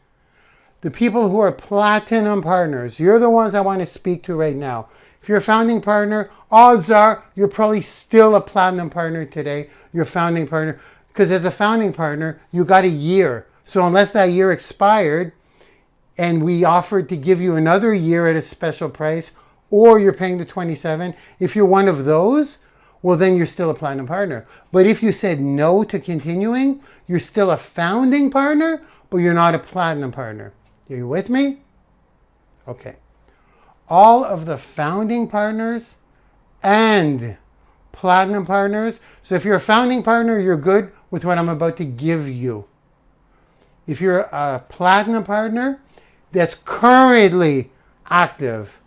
Speaker 1: The people who are Platinum partners, you're the ones I want to speak to right now. If you're a founding partner, odds are you're probably still a Platinum partner today. You're a founding partner. Because as a founding partner, you got a year. So unless that year expired and we offered to give you another year at a special price, or you're paying the $27, if you're one of those, well, then you're still a Platinum partner. But if you said no to continuing, you're still a founding partner, but you're not a Platinum partner. Are you with me? Okay. All of the founding partners and Platinum partners. So if you're a founding partner, you're good with what I'm about to give you. If you're a Platinum partner that's currently active,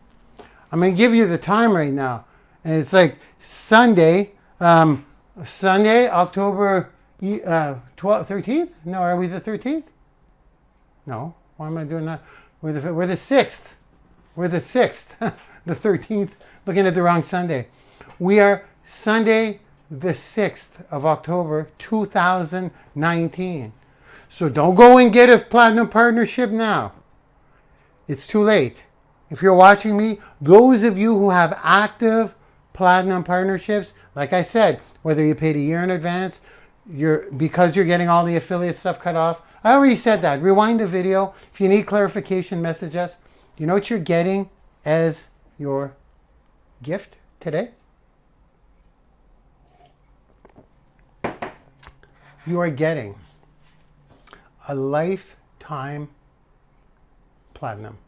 Speaker 1: I'm going to give you the time right now. And it's like Sunday, October 13th? No, are we the 13th? No. Why am I doing that? We're the 6th. We're the 6th. The 13th. Looking at the wrong Sunday. We are Sunday the 6th of October 2019. So don't go and get a Platinum partnership now. It's too late. If you're watching me, those of you who have active Platinum partnerships, like I said, whether you paid a year in advance, because you're getting all the affiliate stuff cut off. I already said that. Rewind the video. If you need clarification, message us. You know what you're getting as your gift today? You are getting a lifetime Platinum.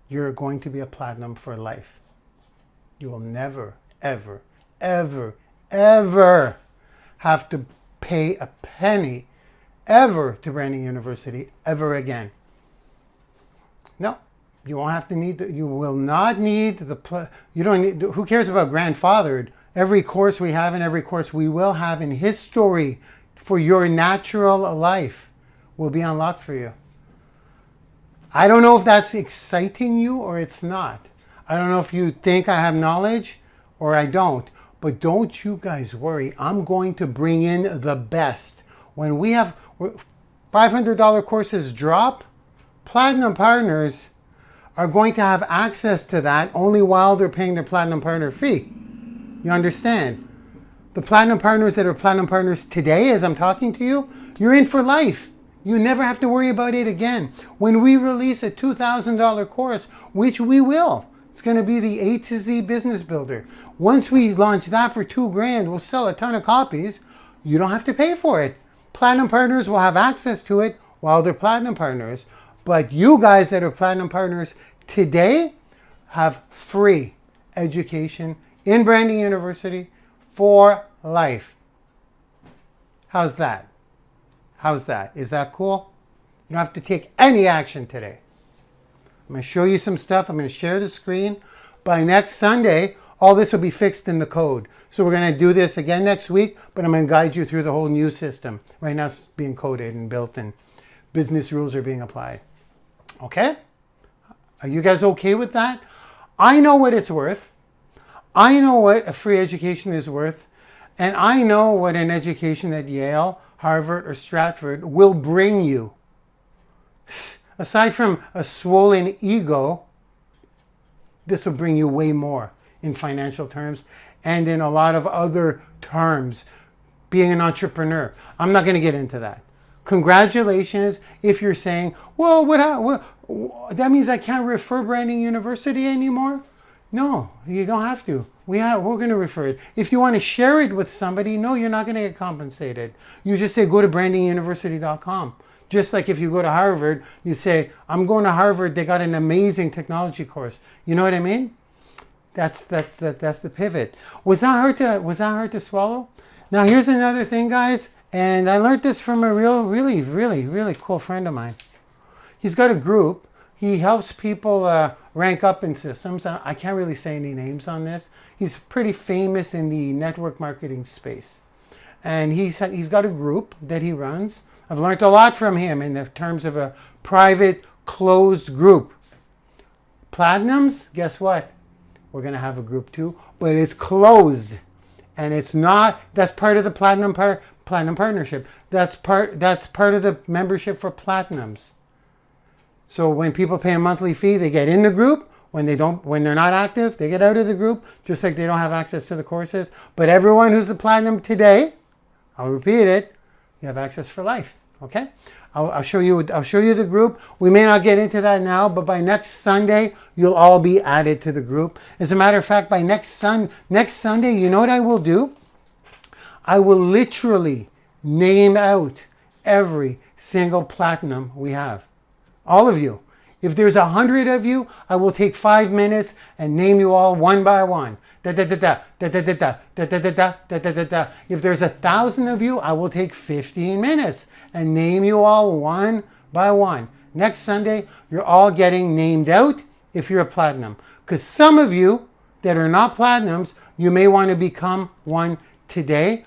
Speaker 1: You're going to be a Platinum for life. You will never, ever, ever, ever have to pay a penny ever to Branding University ever again. No, you won't have to need you will not need you don't need, who cares about grandfathered? Every course we have and every course we will have in history for your natural life will be unlocked for you. I don't know if that's exciting you or it's not. I don't know if you think I have knowledge or I don't, but don't you guys worry. I'm going to bring in the best. When we have $500 courses drop, Platinum Partners are going to have access to that only while they're paying their Platinum Partner fee. You understand? The Platinum Partners that are Platinum Partners today, as I'm talking to you, you're in for life. You never have to worry about it again. When we release a $2,000 course, which we will, it's going to be the A to Z Business Builder. Once we launch that for $2,000, we'll sell a ton of copies. You don't have to pay for it. Platinum Partners will have access to it while they're Platinum Partners. But you guys that are Platinum Partners today have free education in Branding University for life. How's that? How's that? Is that cool? You don't have to take any action today. I'm going to show you some stuff. I'm going to share the screen. By next Sunday, all this will be fixed in the code. So we're going to do this again next week, but I'm going to guide you through the whole new system. Right now it's being coded and built and business rules are being applied. Okay? Are you guys okay with that? I know what it's worth. I know what a free education is worth. And I know what an education at Yale, Harvard, or Stratford will bring you. Aside from a swollen ego, this will bring you way more in financial terms and in a lot of other terms. Being an entrepreneur. I'm not going to get into that. Congratulations if you're saying, well, that means I can't refer Branding University anymore? No, you don't have to. We're going to refer it. If you want to share it with somebody, no, you're not going to get compensated. You just say, go to brandinguniversity.com. Just like if you go to Harvard, you say, I'm going to Harvard. They got an amazing technology course. You know what I mean? That's the pivot. Was that hard to swallow? Now here's another thing, guys. And I learned this from a really cool friend of mine. He's got a group. He helps people rank up in systems. I can't really say any names on this. He's pretty famous in the network marketing space. And he's got a group that he runs. I've learned a lot from him in the terms of a private, closed group. Platinums, guess what? We're going to have a group too, but it's closed. And it's not, that's part of the Platinum Partnership. That's part of the membership for Platinums. So when people pay a monthly fee, they get in the group. When they're not active, they get out of the group, just like they don't have access to the courses. But everyone who's a Platinum today, I'll repeat it, you have access for life. Okay? I'll show you the group. We may not get into that now, but by next Sunday, you'll all be added to the group. As a matter of fact, by next Sunday, you know what I will do? I will literally name out every single Platinum we have. All of you. If there's 100 of you, I will take 5 minutes and name you all one by one. Da da da da da da da da da da da da da da da da. If there's 1,000 of you, I will take 15 minutes and name you all one by one. Next Sunday, you're all getting named out if you're a Platinum. Because some of you that are not Platinums, you may want to become one today.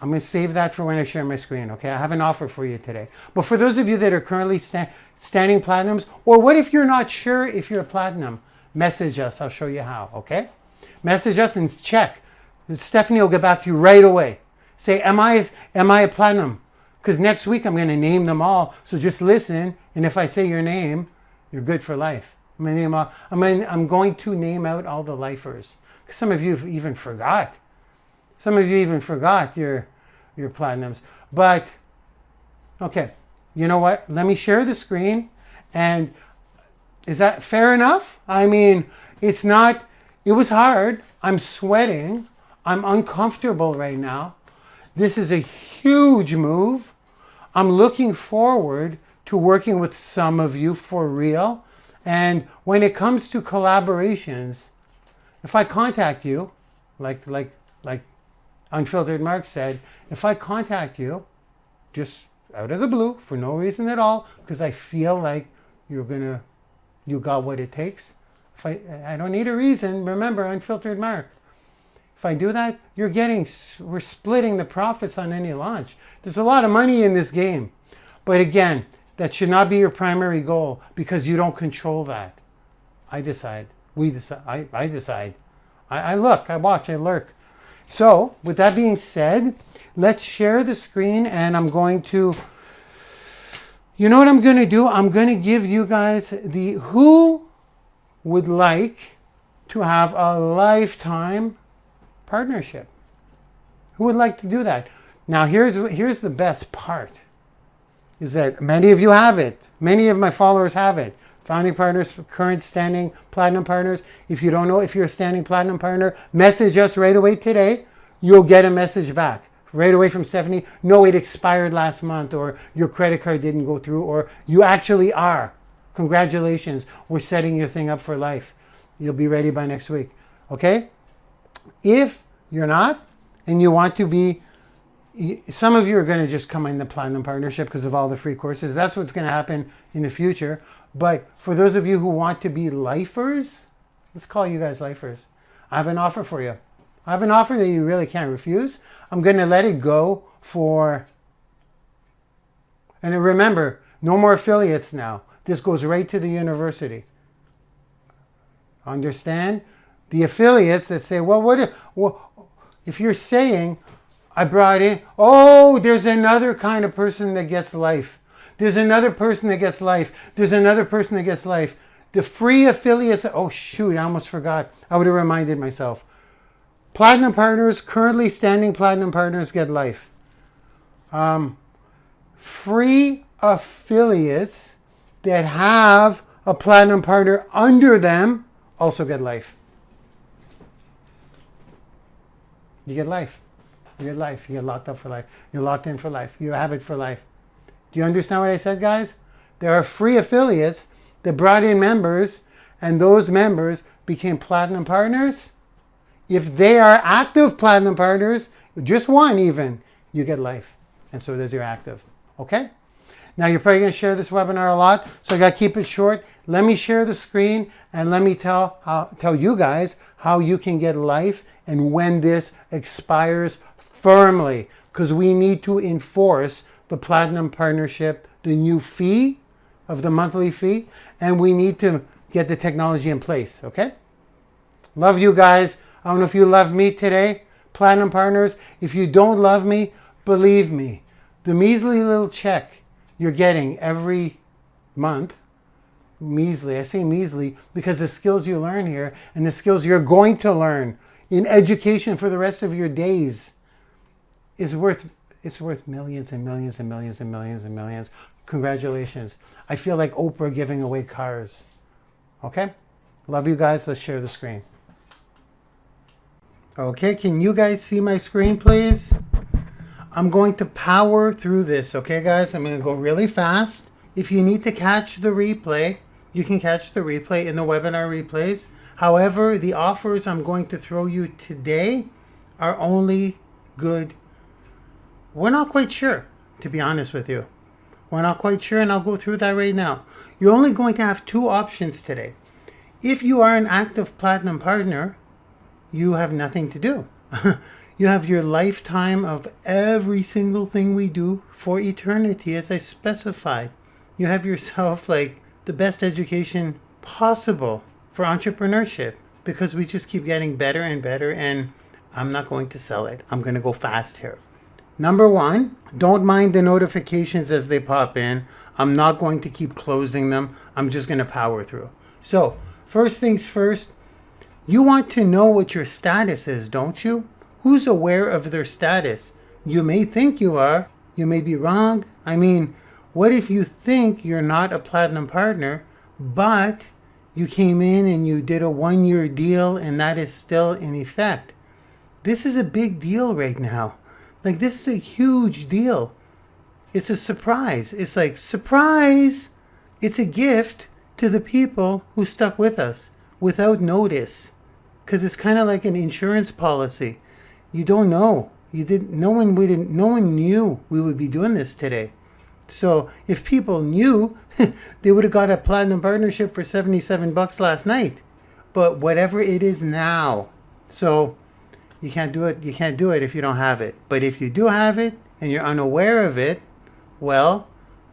Speaker 1: I'm going to save that for when I share my screen, okay? I have an offer for you today. But for those of you that are currently standing Platinums, or what if you're not sure if you're a Platinum? Message us. I'll show you how, okay? Message us and check. Stephanie will get back to you right away. Say, am I a Platinum? Because next week I'm going to name them all. So just listen, and if I say your name, you're good for life. I'm going to name out all the lifers. Some of you even forgot. Some of you even forgot your Platinums. But, okay, you know what? Let me share the screen. And is that fair enough? I mean, it was hard. I'm sweating. I'm uncomfortable right now. This is a huge move. I'm looking forward to working with some of you for real. And when it comes to collaborations, if I contact you, like Unfiltered Marc said, if I contact you just out of the blue for no reason at all, because I feel like you got what it takes. I don't need a reason. Remember, Unfiltered Marc. If I do that, we're splitting the profits on any launch. There's a lot of money in this game. But again, that should not be your primary goal because you don't control that. I decide. We decide. I decide. I look, I watch, I lurk. So with that being said, let's share the screen, and I'm going to, you know what I'm going to do? I'm going to give you guys the who would like to have a lifetime partnership. Who would like to do that? Now here's the best part, is that many of you have it. Many of my followers have it. Founding partners, current standing platinum partners. If you don't know if you're a standing platinum partner, message us right away today. You'll get a message back right away from Stephanie. No, it expired last month, or your credit card didn't go through, or you actually are. Congratulations, we're setting your thing up for life. You'll be ready by next week, okay? If you're not, and you want to be, some of you are going to just come in the platinum partnership because of all the free courses. That's what's going to happen in the future. But for those of you who want to be lifers, let's call you guys lifers. I have an offer for you. I have an offer that you really can't refuse. I'm going to let it go for, and remember, no more affiliates now. This goes right to the university. Understand? The affiliates that say, well, if you're saying, I brought in, oh, there's another kind of person that gets life. There's another person that gets life. There's another person that gets life. The free affiliates, oh shoot, I almost forgot. I would have reminded myself. Platinum partners, currently standing platinum partners get life. Free affiliates that have a platinum partner under them also get life. You get life. You get life. You get locked up for life. You're locked in for life. You have it for life. Do you understand what I said, guys? There are free affiliates that brought in members, and those members became platinum partners. If they are active platinum partners, just one even, you get life. And so does your active. Okay? Now you're probably going to share this webinar a lot, so I got to keep it short. Let me share the screen, and let me tell you guys how you can get life and when this expires firmly, because we need to enforce the platinum partnership, the new fee of the monthly fee, and we need to get the technology in place, okay? Love you guys. I don't know if you love me today, platinum partners. If you don't love me, believe me, the measly little check you're getting every month, measly, I say measly because the skills you learn here and the skills you're going to learn in education for the rest of your days is worth, it's worth millions and millions and millions and millions and millions. Congratulations. I feel like Oprah giving away cars. Okay? Love you guys. Let's share the screen. Okay, can you guys see my screen, please? I'm going to power through this, okay, guys? I'm going to go really fast. If you need to catch the replay, you can catch the replay in the webinar replays. However, the offers I'm going to throw you today are only good. We're not quite sure, to be honest with you. We're not quite sure, and I'll go through that right now. You're only going to have two options today. If you are an active platinum partner, you have nothing to do. You have your lifetime of every single thing we do for eternity, as I specified. You have yourself like the best education possible for entrepreneurship, because we just keep getting better and better, and I'm not going to sell it. I'm going to go fast here. Number one, don't mind the notifications as they pop in. I'm not going to keep closing them. I'm just going to power through. So first things first, you want to know what your status is, don't you? Who's aware of their status? You may think you are. You may be wrong. I mean, what if you think you're not a platinum partner, but you came in and you did a 1-year deal and that is still in effect? This is a big deal right now. Like, this is a huge deal. It's a surprise. It's like, surprise! It's a gift to the people who stuck with us without notice. Because it's kind of like an insurance policy. You don't know. No one knew we would be doing this today. So if people knew, they would have got a platinum partnership for $77 last night. But whatever it is now. So you can't do it. You can't do it if you don't have it. But if you do have it and you're unaware of it, well,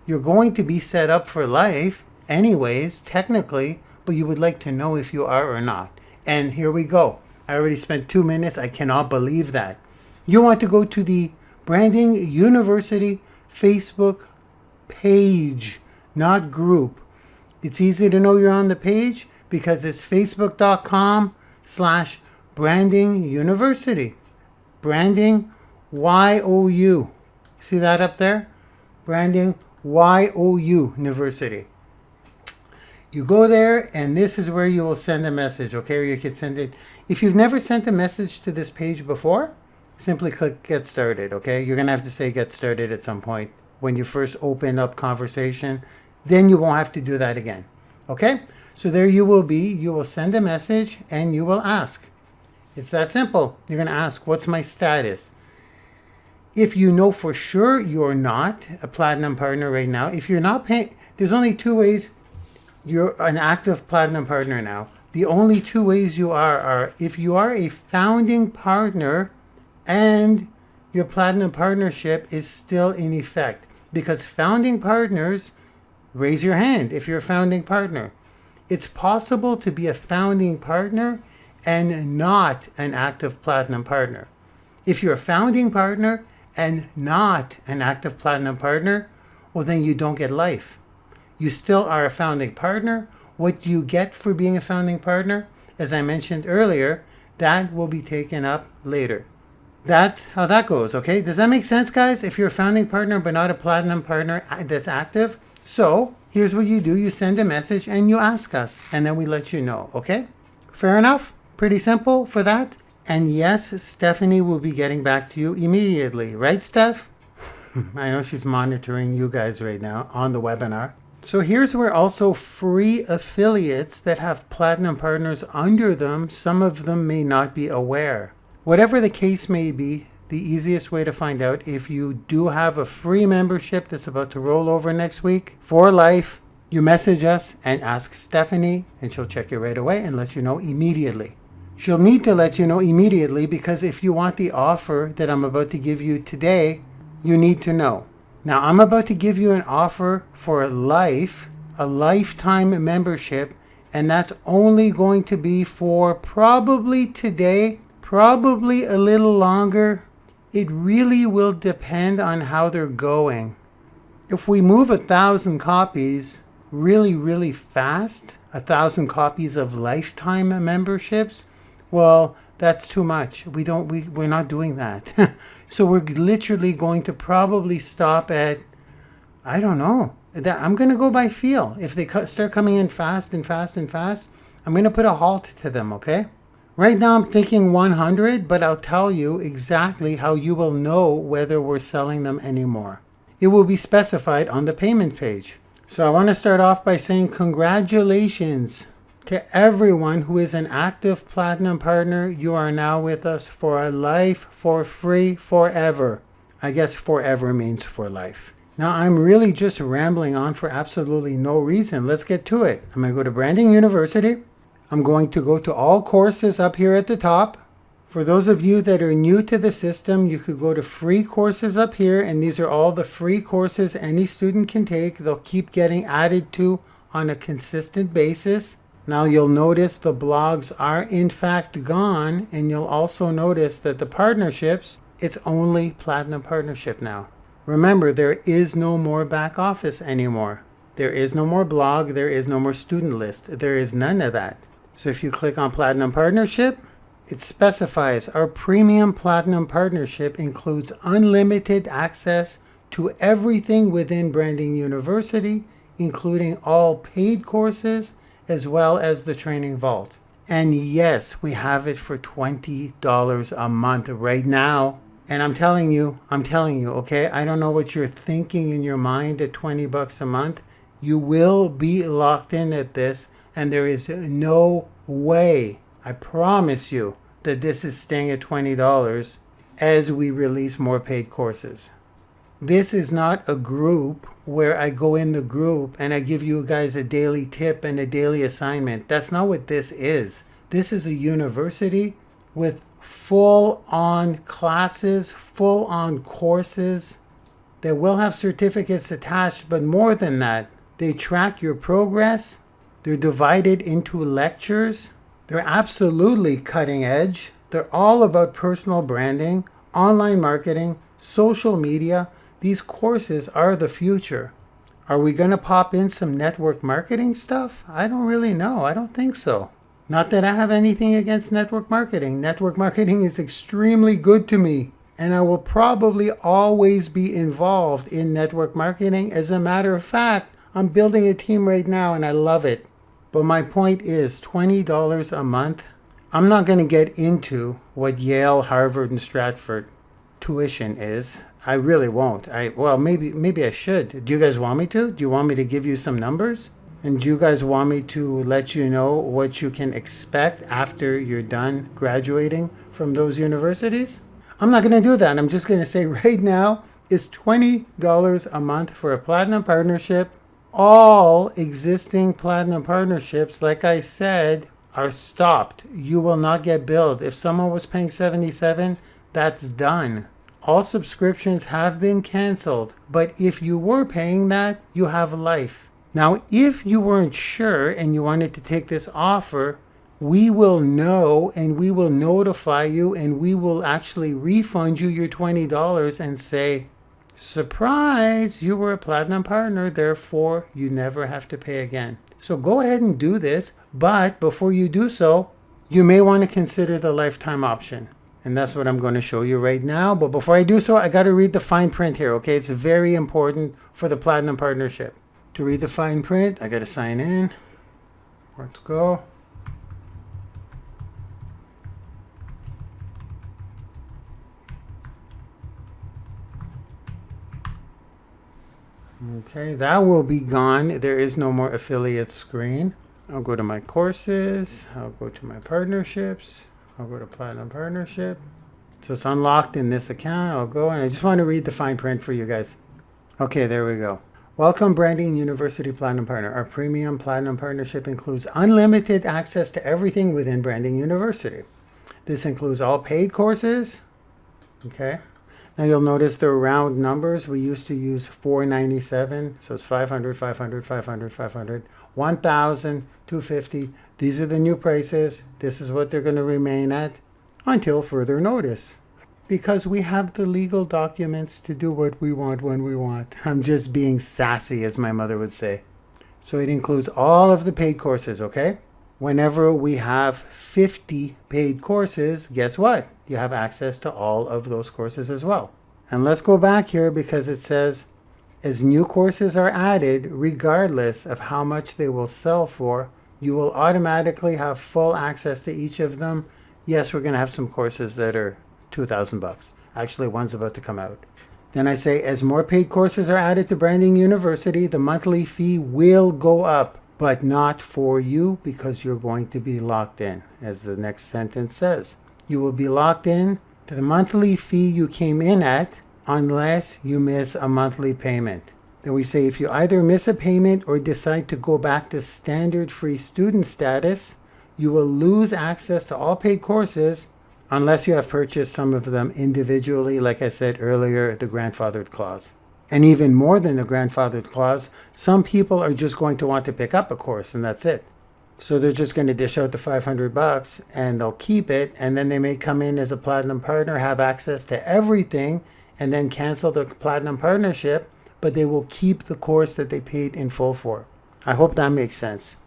Speaker 1: you're going to be set up for life anyways, technically, but you would like to know if you are or not. And here we go. I already spent 2 minutes. I cannot believe that. You want to go to the Branding University Facebook page, not group. It's easy to know you're on the page because it's facebook.com/Branding University. Branding YOU. See that up there? Branding YOU University. You go there and this is where you will send a message, okay? Or you could send it. If you've never sent a message to this page before, simply click get started, okay? You're gonna have to say get started at some point when you first open up conversation. Then you won't have to do that again, okay? So there you will be. You will send a message and you will ask. It's that simple. You're gonna ask, what's my status? If you know for sure you're not a platinum partner right now, if you're not paying, there's only 2 ways you're an active platinum partner now. The only 2 ways you are if you are a founding partner and your platinum partnership is still in effect. Because founding partners, raise your hand if you're a founding partner. It's possible to be a founding partner and not an active platinum partner. If you're a founding partner and not an active platinum partner, well then you don't get life. You still are a founding partner. What you get for being a founding partner, as I mentioned earlier, that will be taken up later. That's how that goes, okay? Does that make sense, guys? If you're a founding partner but not a platinum partner that's active, so here's what you do. You send a message and you ask us, and then we let you know, okay? Fair enough? Pretty simple for that? And yes, Stephanie will be getting back to you immediately. Right, Steph? I know she's monitoring you guys right now on the webinar. So here's where also free affiliates that have platinum partners under them, some of them may not be aware. Whatever the case may be, the easiest way to find out if you do have a free membership that's about to roll over next week for life, you message us and ask Stephanie and she'll check it right away and let you know immediately. She'll need to let you know immediately because if you want the offer that I'm about to give you today, you need to know. Now, I'm about to give you an offer for life, a lifetime membership, and that's only going to be for probably today, probably a little longer. It really will depend on how they're going. If we move 1,000 copies really, really fast, 1,000 copies of lifetime memberships, well, that's too much. We're not doing that. So we're literally going to probably stop at, I don't know. I'm going to go by feel. If they start coming in fast and fast and fast, I'm going to put a halt to them, okay? Right now I'm thinking 100, but I'll tell you exactly how you will know whether we're selling them anymore. It will be specified on the payment page. So I want to start off by saying congratulations to everyone who is an active platinum partner. You are now with us for a life, for free, forever. I guess forever means for life. Now I'm really just rambling on for absolutely no reason. Let's get to it. I'm going to go to Branding University. I'm going to go to all courses up here at the top. For those of you that are new to the system, you could go to free courses up here, and these are all the free courses any student can take. They'll keep getting added to on a consistent basis. Now you'll notice the blogs are in fact gone, and you'll also notice that the partnerships, it's only platinum partnership now. Remember, there is no more back office anymore. There is no more blog, there is no more student list. There is none of that. So if you click on platinum partnership, it specifies our premium platinum partnership includes unlimited access to everything within Branding University, including all paid courses, as well as the training vault. And yes, we have it for $20 a month right now. And I'm telling you, okay, I don't know what you're thinking in your mind at $20 a month. You will be locked in at this, and there is no way, I promise you, that this is staying at $20 as we release more paid courses. This is not a group where I go in the group and I give you guys a daily tip and a daily assignment. That's not what this is. This is a university with full-on classes, full-on courses that will have certificates attached, but more than that, they track your progress. They're divided into lectures. They're absolutely cutting edge. They're all about personal branding, online marketing, social media. These courses are the future. Are we going to pop in some network marketing stuff? I don't really know. I don't think so. Not that I have anything against network marketing. Network marketing is extremely good to me. And I will probably always be involved in network marketing. As a matter of fact, I'm building a team right now and I love it. But my point is $20 a month. I'm not going to get into what Yale, Harvard, and Stratford tuition is. I really won't. Well, maybe I should. Do you guys want me to? Do you want me to give you some numbers? And do you guys want me to let you know what you can expect after you're done graduating from those universities? I'm not going to do that. I'm just going to say right now it's $20 a month for a platinum partnership. All existing platinum partnerships, like I said, are stopped. You will not get billed. If someone was paying $77, that's done. All subscriptions have been canceled. But if you were paying that, you have life. Now, if you weren't sure and you wanted to take this offer, we will know and we will notify you and we will actually refund you your $20 and say, surprise, you were a platinum partner, therefore you never have to pay again. So go ahead and do this, but before you do so, you may want to consider the lifetime option. And that's what I'm going to show you right now. But before I do so, I got to read the fine print here, okay? It's very important for the platinum partnership. To read the fine print, I got to sign in. Let's go. Okay, that will be gone. There is no more affiliate screen. I'll go to my courses. I'll go to my partnerships. I'll go to Platinum Partnership. So it's unlocked in this account. I'll go and I just want to read the fine print for you guys. Okay, there we go. Welcome, Branding University Platinum Partner. Our premium Platinum Partnership includes unlimited access to everything within Branding University. This includes all paid courses. Okay. Now you'll notice the round numbers. We used to use $497, so it's 500, 500, 500, 500, 1,000, 250. These are the new prices. This is what they're going to remain at until further notice. Because we have the legal documents to do what we want when we want. I'm just being sassy, as my mother would say. So it includes all of the paid courses, okay? Whenever we have 50 paid courses, guess what? You have access to all of those courses as well. And let's go back here because it says, as new courses are added, regardless of how much they will sell for, you will automatically have full access to each of them. Yes, we're going to have some courses that are $2,000. Actually, one's about to come out. Then I say, as more paid courses are added to Branding University, the monthly fee will go up, but not for you because you're going to be locked in, as the next sentence says. You will be locked in to the monthly fee you came in at unless you miss a monthly payment. Then we say if you either miss a payment or decide to go back to standard free student status, you will lose access to all paid courses unless you have purchased some of them individually, like I said earlier, the grandfathered clause. And even more than the grandfathered clause, some people are just going to want to pick up a course and that's it. So they're just going to dish out the $500 and they'll keep it, and then they may come in as a platinum partner, have access to everything, and then cancel the platinum partnership, but they will keep the course that they paid in full for. I hope that makes sense.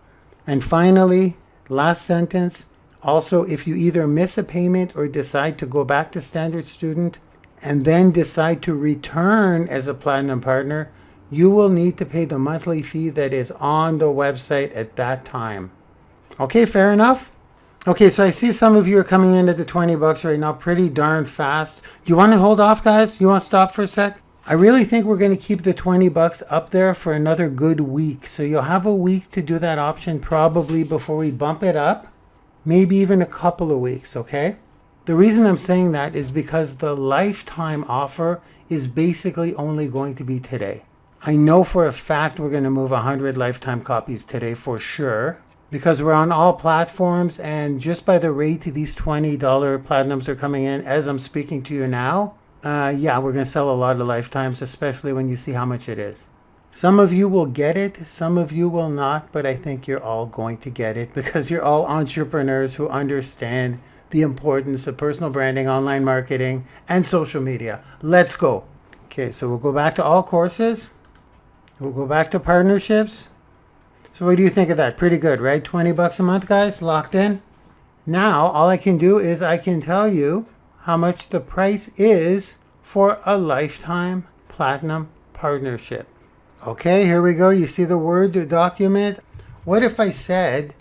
Speaker 1: And finally, last sentence, also if you either miss a payment or decide to go back to standard student and then decide to return as a platinum partner, you will need to pay the monthly fee that is on the website at that time. Okay, fair enough? Okay, so I see some of you are coming in at the $20 right now pretty darn fast. Do you want to hold off, guys? You want to stop for a sec? I really think we're going to keep the $20 up there for another good week. So you'll have a week to do that option probably before we bump it up. Maybe even a couple of weeks, okay? The reason I'm saying that is because the lifetime offer is basically only going to be today. I know for a fact we're going to move 100 lifetime copies today for sure, because we're on all platforms, and just by the rate these $20 platinums are coming in as I'm speaking to you now, yeah, we're going to sell a lot of lifetimes, especially when you see how much it is. Some of you will get it, some of you will not, but I think you're all going to get it because you're all entrepreneurs who understand the importance of personal branding, online marketing, and social media. Let's go. Okay, so we'll go back to all courses. We'll go back to partnerships. So what do you think of that? Pretty good, right? 20 bucks a month, guys, locked in. Now, all I can do is I can tell you how much the price is for a lifetime platinum partnership. Okay, here we go. You see the Word document? What if I said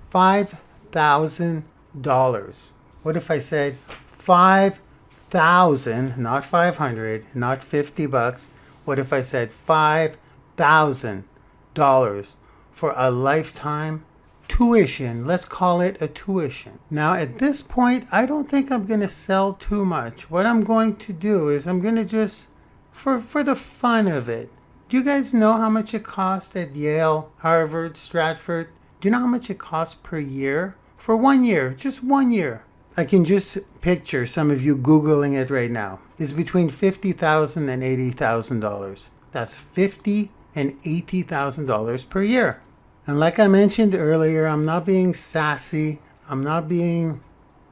Speaker 1: $5,000? What if I said 5,000, not 500, not 50 bucks. What if I said $5,000 for a lifetime tuition? Let's call it a tuition. Now at this point, I don't think I'm going to sell too much. What I'm going to do is I'm going to just, for the fun of it, do you guys know how much it costs at Yale, Harvard, Stratford? Do you know how much it costs per year? For 1 year, just 1 year. I can just picture some of you Googling it right now. It's between $50,000 and $80,000. That's $50,000 and $80,000 per year. And like I mentioned earlier, I'm not being sassy. I'm not being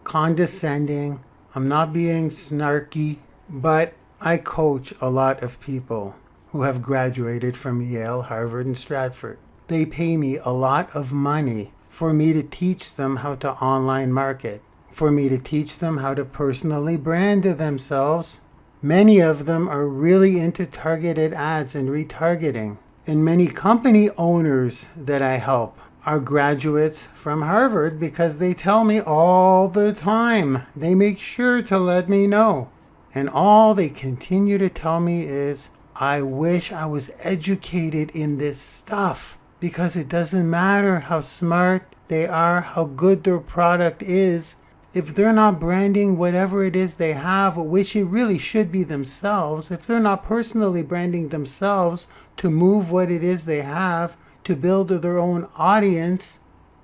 Speaker 1: condescending. I'm not being snarky. But I coach a lot of people who have graduated from Yale, Harvard, and Stratford. They pay me a lot of money for me to teach them how to online market, for me to teach them how to personally brand themselves. Many of them are really into targeted ads and retargeting. And many company owners that I help are graduates from Harvard because they tell me all the time. They make sure to let me know. And all they continue to tell me is, I wish I was educated in this stuff, because it doesn't matter how smart they are, how good their product is. If they're not branding whatever it is they have, which it really should be themselves, if they're not personally branding themselves to move what it is they have, to build their own audience,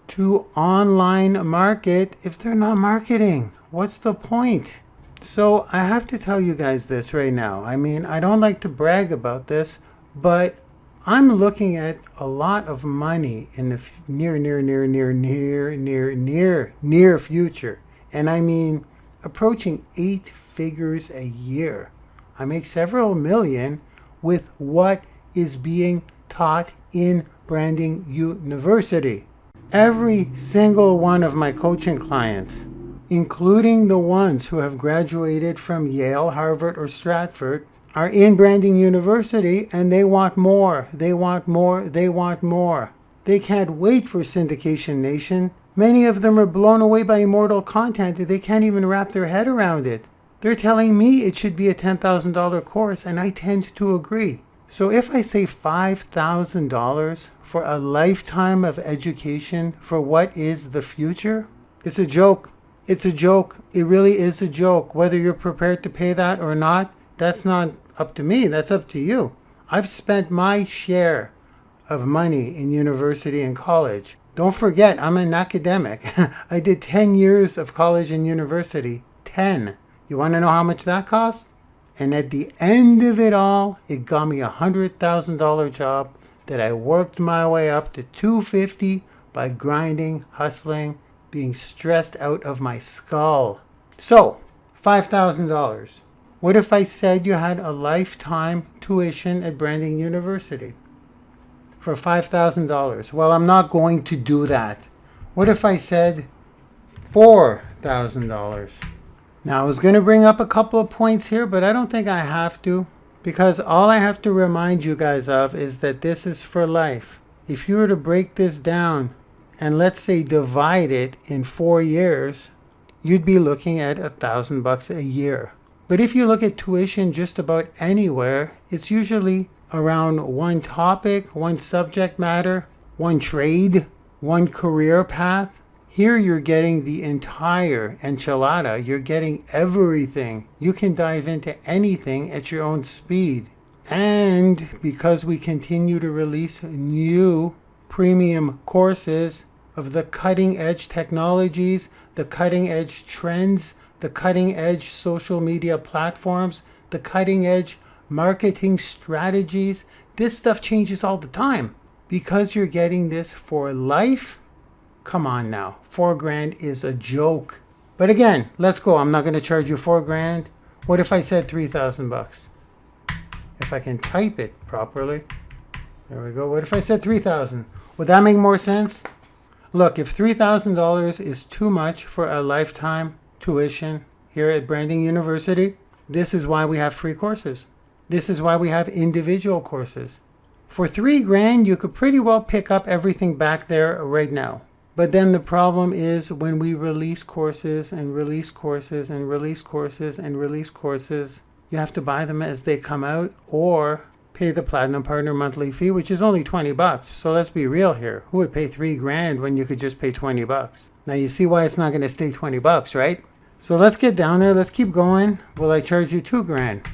Speaker 1: to online market, if they're not marketing, what's the point? So I have to tell you guys this right now. I mean, I don't like to brag about this, but I'm looking at a lot of money in the near future. And I mean, approaching 8 figures a year. I make several million with what is being taught in Branding YOUniversity. Every single one of my coaching clients, including the ones who have graduated from Yale, Harvard, or Stratford, are in Branding YOUniversity, and they want more. They want more. They want more. They can't wait for Syndication Nation. Many of them are blown away by immortal content. They can't even wrap their head around it. They're telling me it should be a $10,000 course, and I tend to agree. So if I say $5,000 for a lifetime of education for what is the future, it's a joke. It's a joke. It really is a joke. Whether you're prepared to pay that or not, that's not up to me. That's up to you. I've spent my share of money in university and college. Don't forget, I'm an academic. I did 10 years of college and university. 10. You want to know how much that cost? And at the end of it all, it got me a $100,000 job that I worked my way up to $250,000 by grinding, hustling, being stressed out of my skull. So, $5,000. What if I said you had a lifetime tuition at Branding YOUniversity for $5,000? Well, I'm not going to do that. What if I said $4,000? Now, I was going to bring up a couple of points here, but I don't think I have to, because all I have to remind you guys of is that this is for life. If you were to break this down and let's say divide it in 4 years, you'd be looking at $1,000 a year. But if you look at tuition just about anywhere, it's usually around one topic, one subject matter, one trade, one career path. Here you're getting the entire enchilada. You're getting everything. You can dive into anything at your own speed. And because we continue to release new premium courses of the cutting edge technologies, the cutting edge trends, the cutting edge social media platforms, the cutting edge marketing strategies. This stuff changes all the time. Because you're getting this for life, come on now, $4,000 is a joke. But again, let's go. I'm not going to charge you $4,000. What if I said 3,000 bucks? If I can type it properly. There we go. What if I said 3,000? Would that make more sense? Look, if $3,000 is too much for a lifetime tuition here at Branding University, this is why we have free courses. This is why we have individual courses. For $3,000, you could pretty well pick up everything back there right now. But then the problem is when we release courses and release courses and release courses and release courses, you have to buy them as they come out or pay the Platinum Partner monthly fee, which is only 20 bucks. So let's be real here. Who would pay $3,000 when you could just pay 20 bucks? Now you see why it's not going to stay 20 bucks, right? So let's get down there. Let's keep going. Will I charge you $2,000?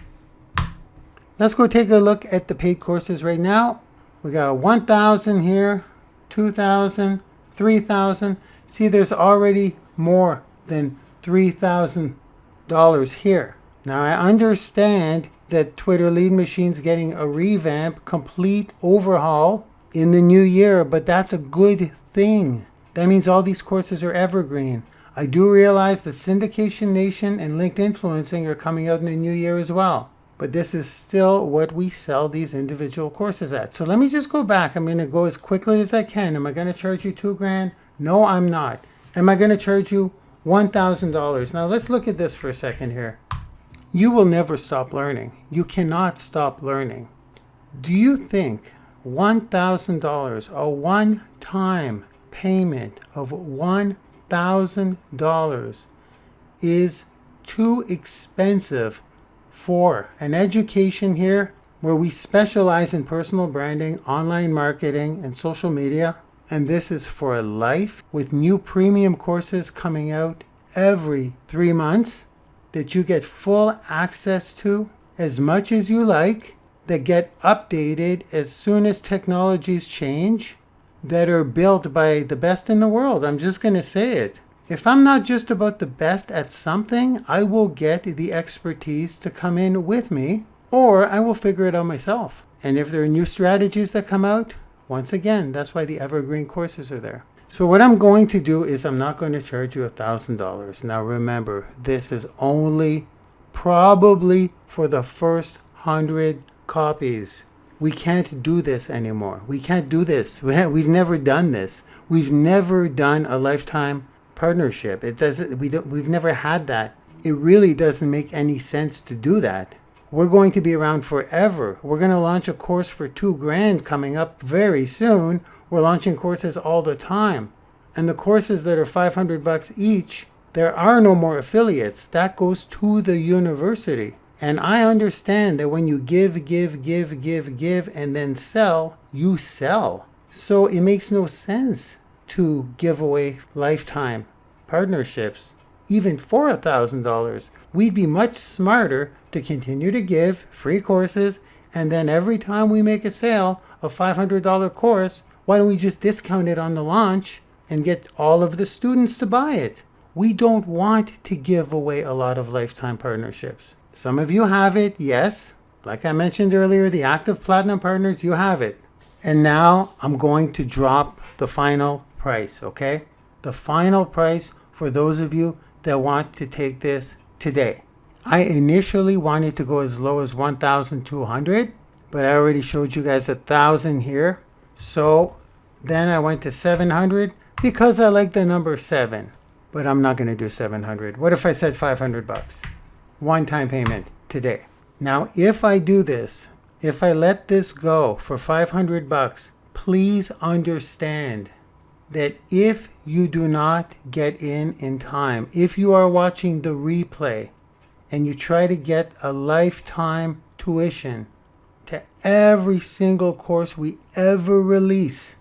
Speaker 1: Let's go take a look at the paid courses right now. We got 1,000 here, 2,000, 3,000. See, there's already more than $3,000 here. Now I understand that Twitter Lead Machine's getting a revamp, complete overhaul in the new year, but that's a good thing. That means all these courses are evergreen. I do realize that Syndication Nation and Linked Influencing are coming out in the new year as well. But this is still what we sell these individual courses at. So let me just go back. I'm going to go as quickly as I can. Am I going to charge you $2,000? No, I'm not. Am I going to charge you $1,000? Now let's look at this for a second here. You will never stop learning. You cannot stop learning. Do you think $1,000, a one-time payment of $1,000 is too expensive for an education here where we specialize in personal branding, online marketing, and social media? And this is for life with new premium courses coming out every 3 months that you get full access to as much as you like, that get updated as soon as technologies change, that are built by the best in the world. I'm just going to say it. If I'm not just about the best at something, I will get the expertise to come in with me, or I will figure it out myself. And if there are new strategies that come out, once again, that's why the evergreen courses are there. So what I'm going to do is I'm not going to charge you $1,000. Now remember, this is only probably for the first 100 copies. We can't do this anymore. We can't do this. We've never done this. We've never done a lifetime partnership. We've never had that. It really doesn't make any sense to do that. We're going to be around forever. We're going to launch a course for $2,000 coming up very soon. We're launching courses all the time. And the courses that are 500 bucks each, there are no more affiliates. That goes to the university. And I understand that when you give, and then sell, you sell. So it makes no sense to give away lifetime partnerships, even for $1,000. We'd be much smarter to continue to give free courses, and then every time we make a sale, a $500 course, why don't we just discount it on the launch and get all of the students to buy it? We don't want to give away a lot of lifetime partnerships. Some of you have it, yes. Like I mentioned earlier, the active platinum partners, you have it. And now I'm going to drop the final price, okay? The final price for those of you that want to take this today. I initially wanted to go as low as 1,200, but I already showed you guys 1,000 here. So then I went to 700 because I like the number 7, but I'm not going to do 700. What if I said 500 bucks? One-time payment today. Now, if I do this, if I let this go for 500 bucks, please understand that if you do not get in time, if you are watching the replay and you try to get a lifetime tuition to every single course we ever release,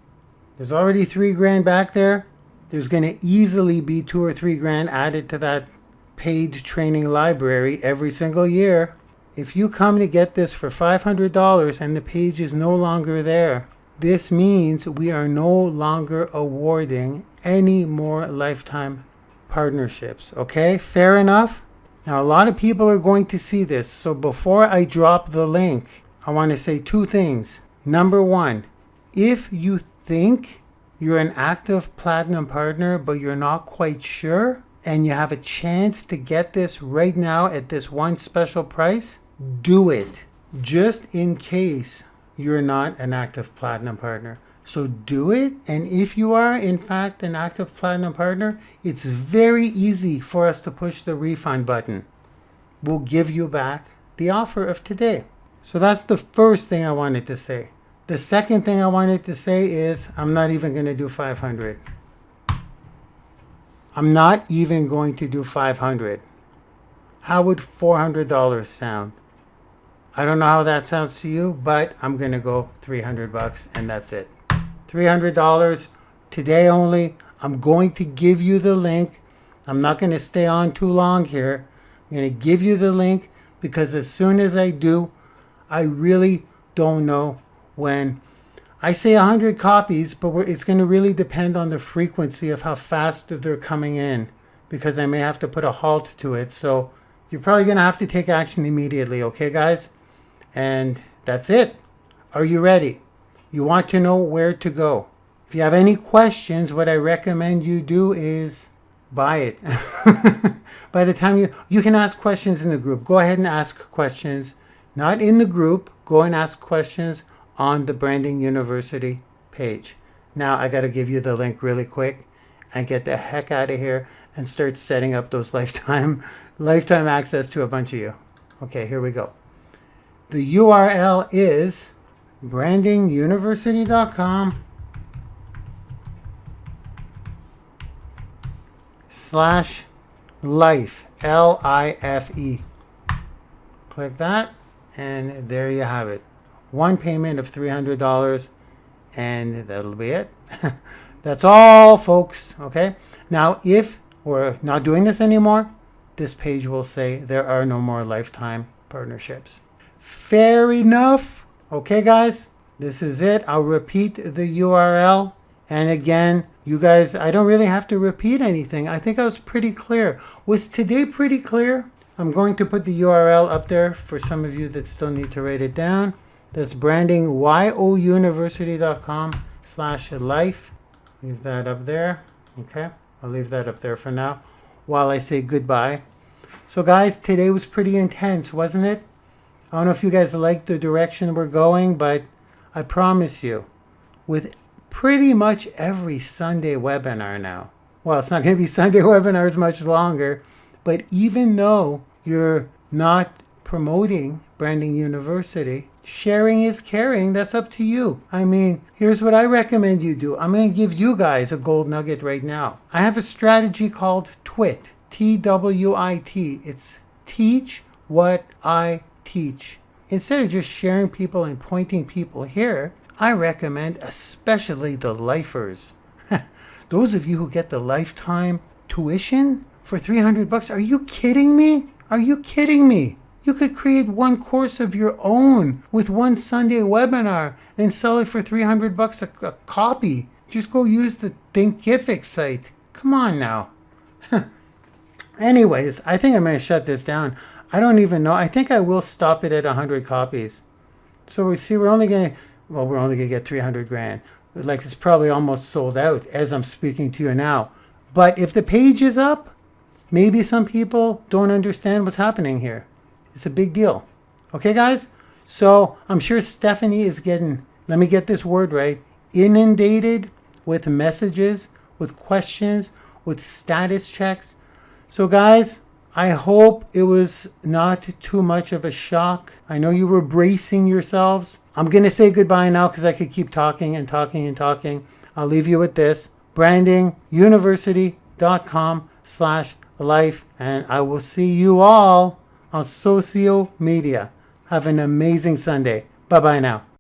Speaker 1: there's already $3,000 back there. There's going to easily be $2,000 or $3,000 added to that paid training library every single year. If you come to get this for $500 and the page is no longer there, this means we are no longer awarding any more lifetime partnerships. Okay, fair enough? Now, a lot of people are going to see this. So before I drop the link, I want to say two things. Number one, if you think you're an active platinum partner, but you're not quite sure, and you have a chance to get this right now at this one special price, do it. Just in case you're not an active platinum partner. So do it. And if you are, in fact, an active platinum partner, it's very easy for us to push the refund button. We'll give you back the offer of today. So that's the first thing I wanted to say. The second thing I wanted to say is I'm not even going to do 500. I'm not even going to do 500. How would $400 sound? I don't know how that sounds to you, but I'm going to go $300 and that's it. $300 today only. I'm going to give you the link. I'm not going to stay on too long here. I'm going to give you the link because as soon as I do, I really don't know when. I say 100 copies, but it's going to really depend on the frequency of how fast they're coming in because I may have to put a halt to it. So you're probably going to have to take action immediately. Okay, guys? And that's it. Are you ready? You want to know where to go. If you have any questions, what I recommend you do is buy it. By the time you can ask questions in the group. Go ahead and ask questions. Not in the group. Go and ask questions on the Branding University page. Now I got to give you the link really quick and get the heck out of here and start setting up those lifetime access to a bunch of you. Okay, here we go. The URL is brandingyouniversity.com/life, L-I-F-E. Click that, and there you have it. One payment of $300, and that'll be it. That's all, folks. Okay. Now, if we're not doing this anymore, this page will say there are no more lifetime partnerships. Fair enough. Okay, guys, this is it. I'll repeat the URL. And again, you guys, I don't really have to repeat anything. I think I was pretty clear. Was today pretty clear? I'm going to put the URL up there for some of you that still need to write it down. That's branding YOUniversity.com/life. Leave that up there. Okay, I'll leave that up there for now while I say goodbye. So guys, today was pretty intense, wasn't it? I don't know if you guys like the direction we're going, but I promise you, with pretty much every Sunday webinar now, well, it's not going to be Sunday webinars much longer, but even though you're not promoting Branding University, sharing is caring. That's up to you. I mean, here's what I recommend you do. I'm going to give you guys a gold nugget right now. I have a strategy called TWIT, T-W-I-T. It's teach what I teach. Instead of just sharing people and pointing people here, I recommend especially the lifers. Those of you who get the lifetime tuition for $300, are you kidding me? Are you kidding me? You could create one course of your own with one Sunday webinar and sell it for $300 a copy. Just go use the Thinkific site. Come on now. Anyways, I think I'm going to shut this down. I don't even know. I think I will stop it at 100 copies. So we see we're only going to get 300 grand. Like it's probably almost sold out as I'm speaking to you now. But if the page is up, maybe some people don't understand what's happening here. It's a big deal. Okay, guys? So I'm sure Stephanie is getting, let me get this word right, inundated with messages, with questions, with status checks. So guys, I hope it was not too much of a shock. I know you were bracing yourselves. I'm going to say goodbye now because I could keep talking and talking and talking. I'll leave you with this. brandinguniversity.com/life. And I will see you all on social media. Have an amazing Sunday. Bye-bye now.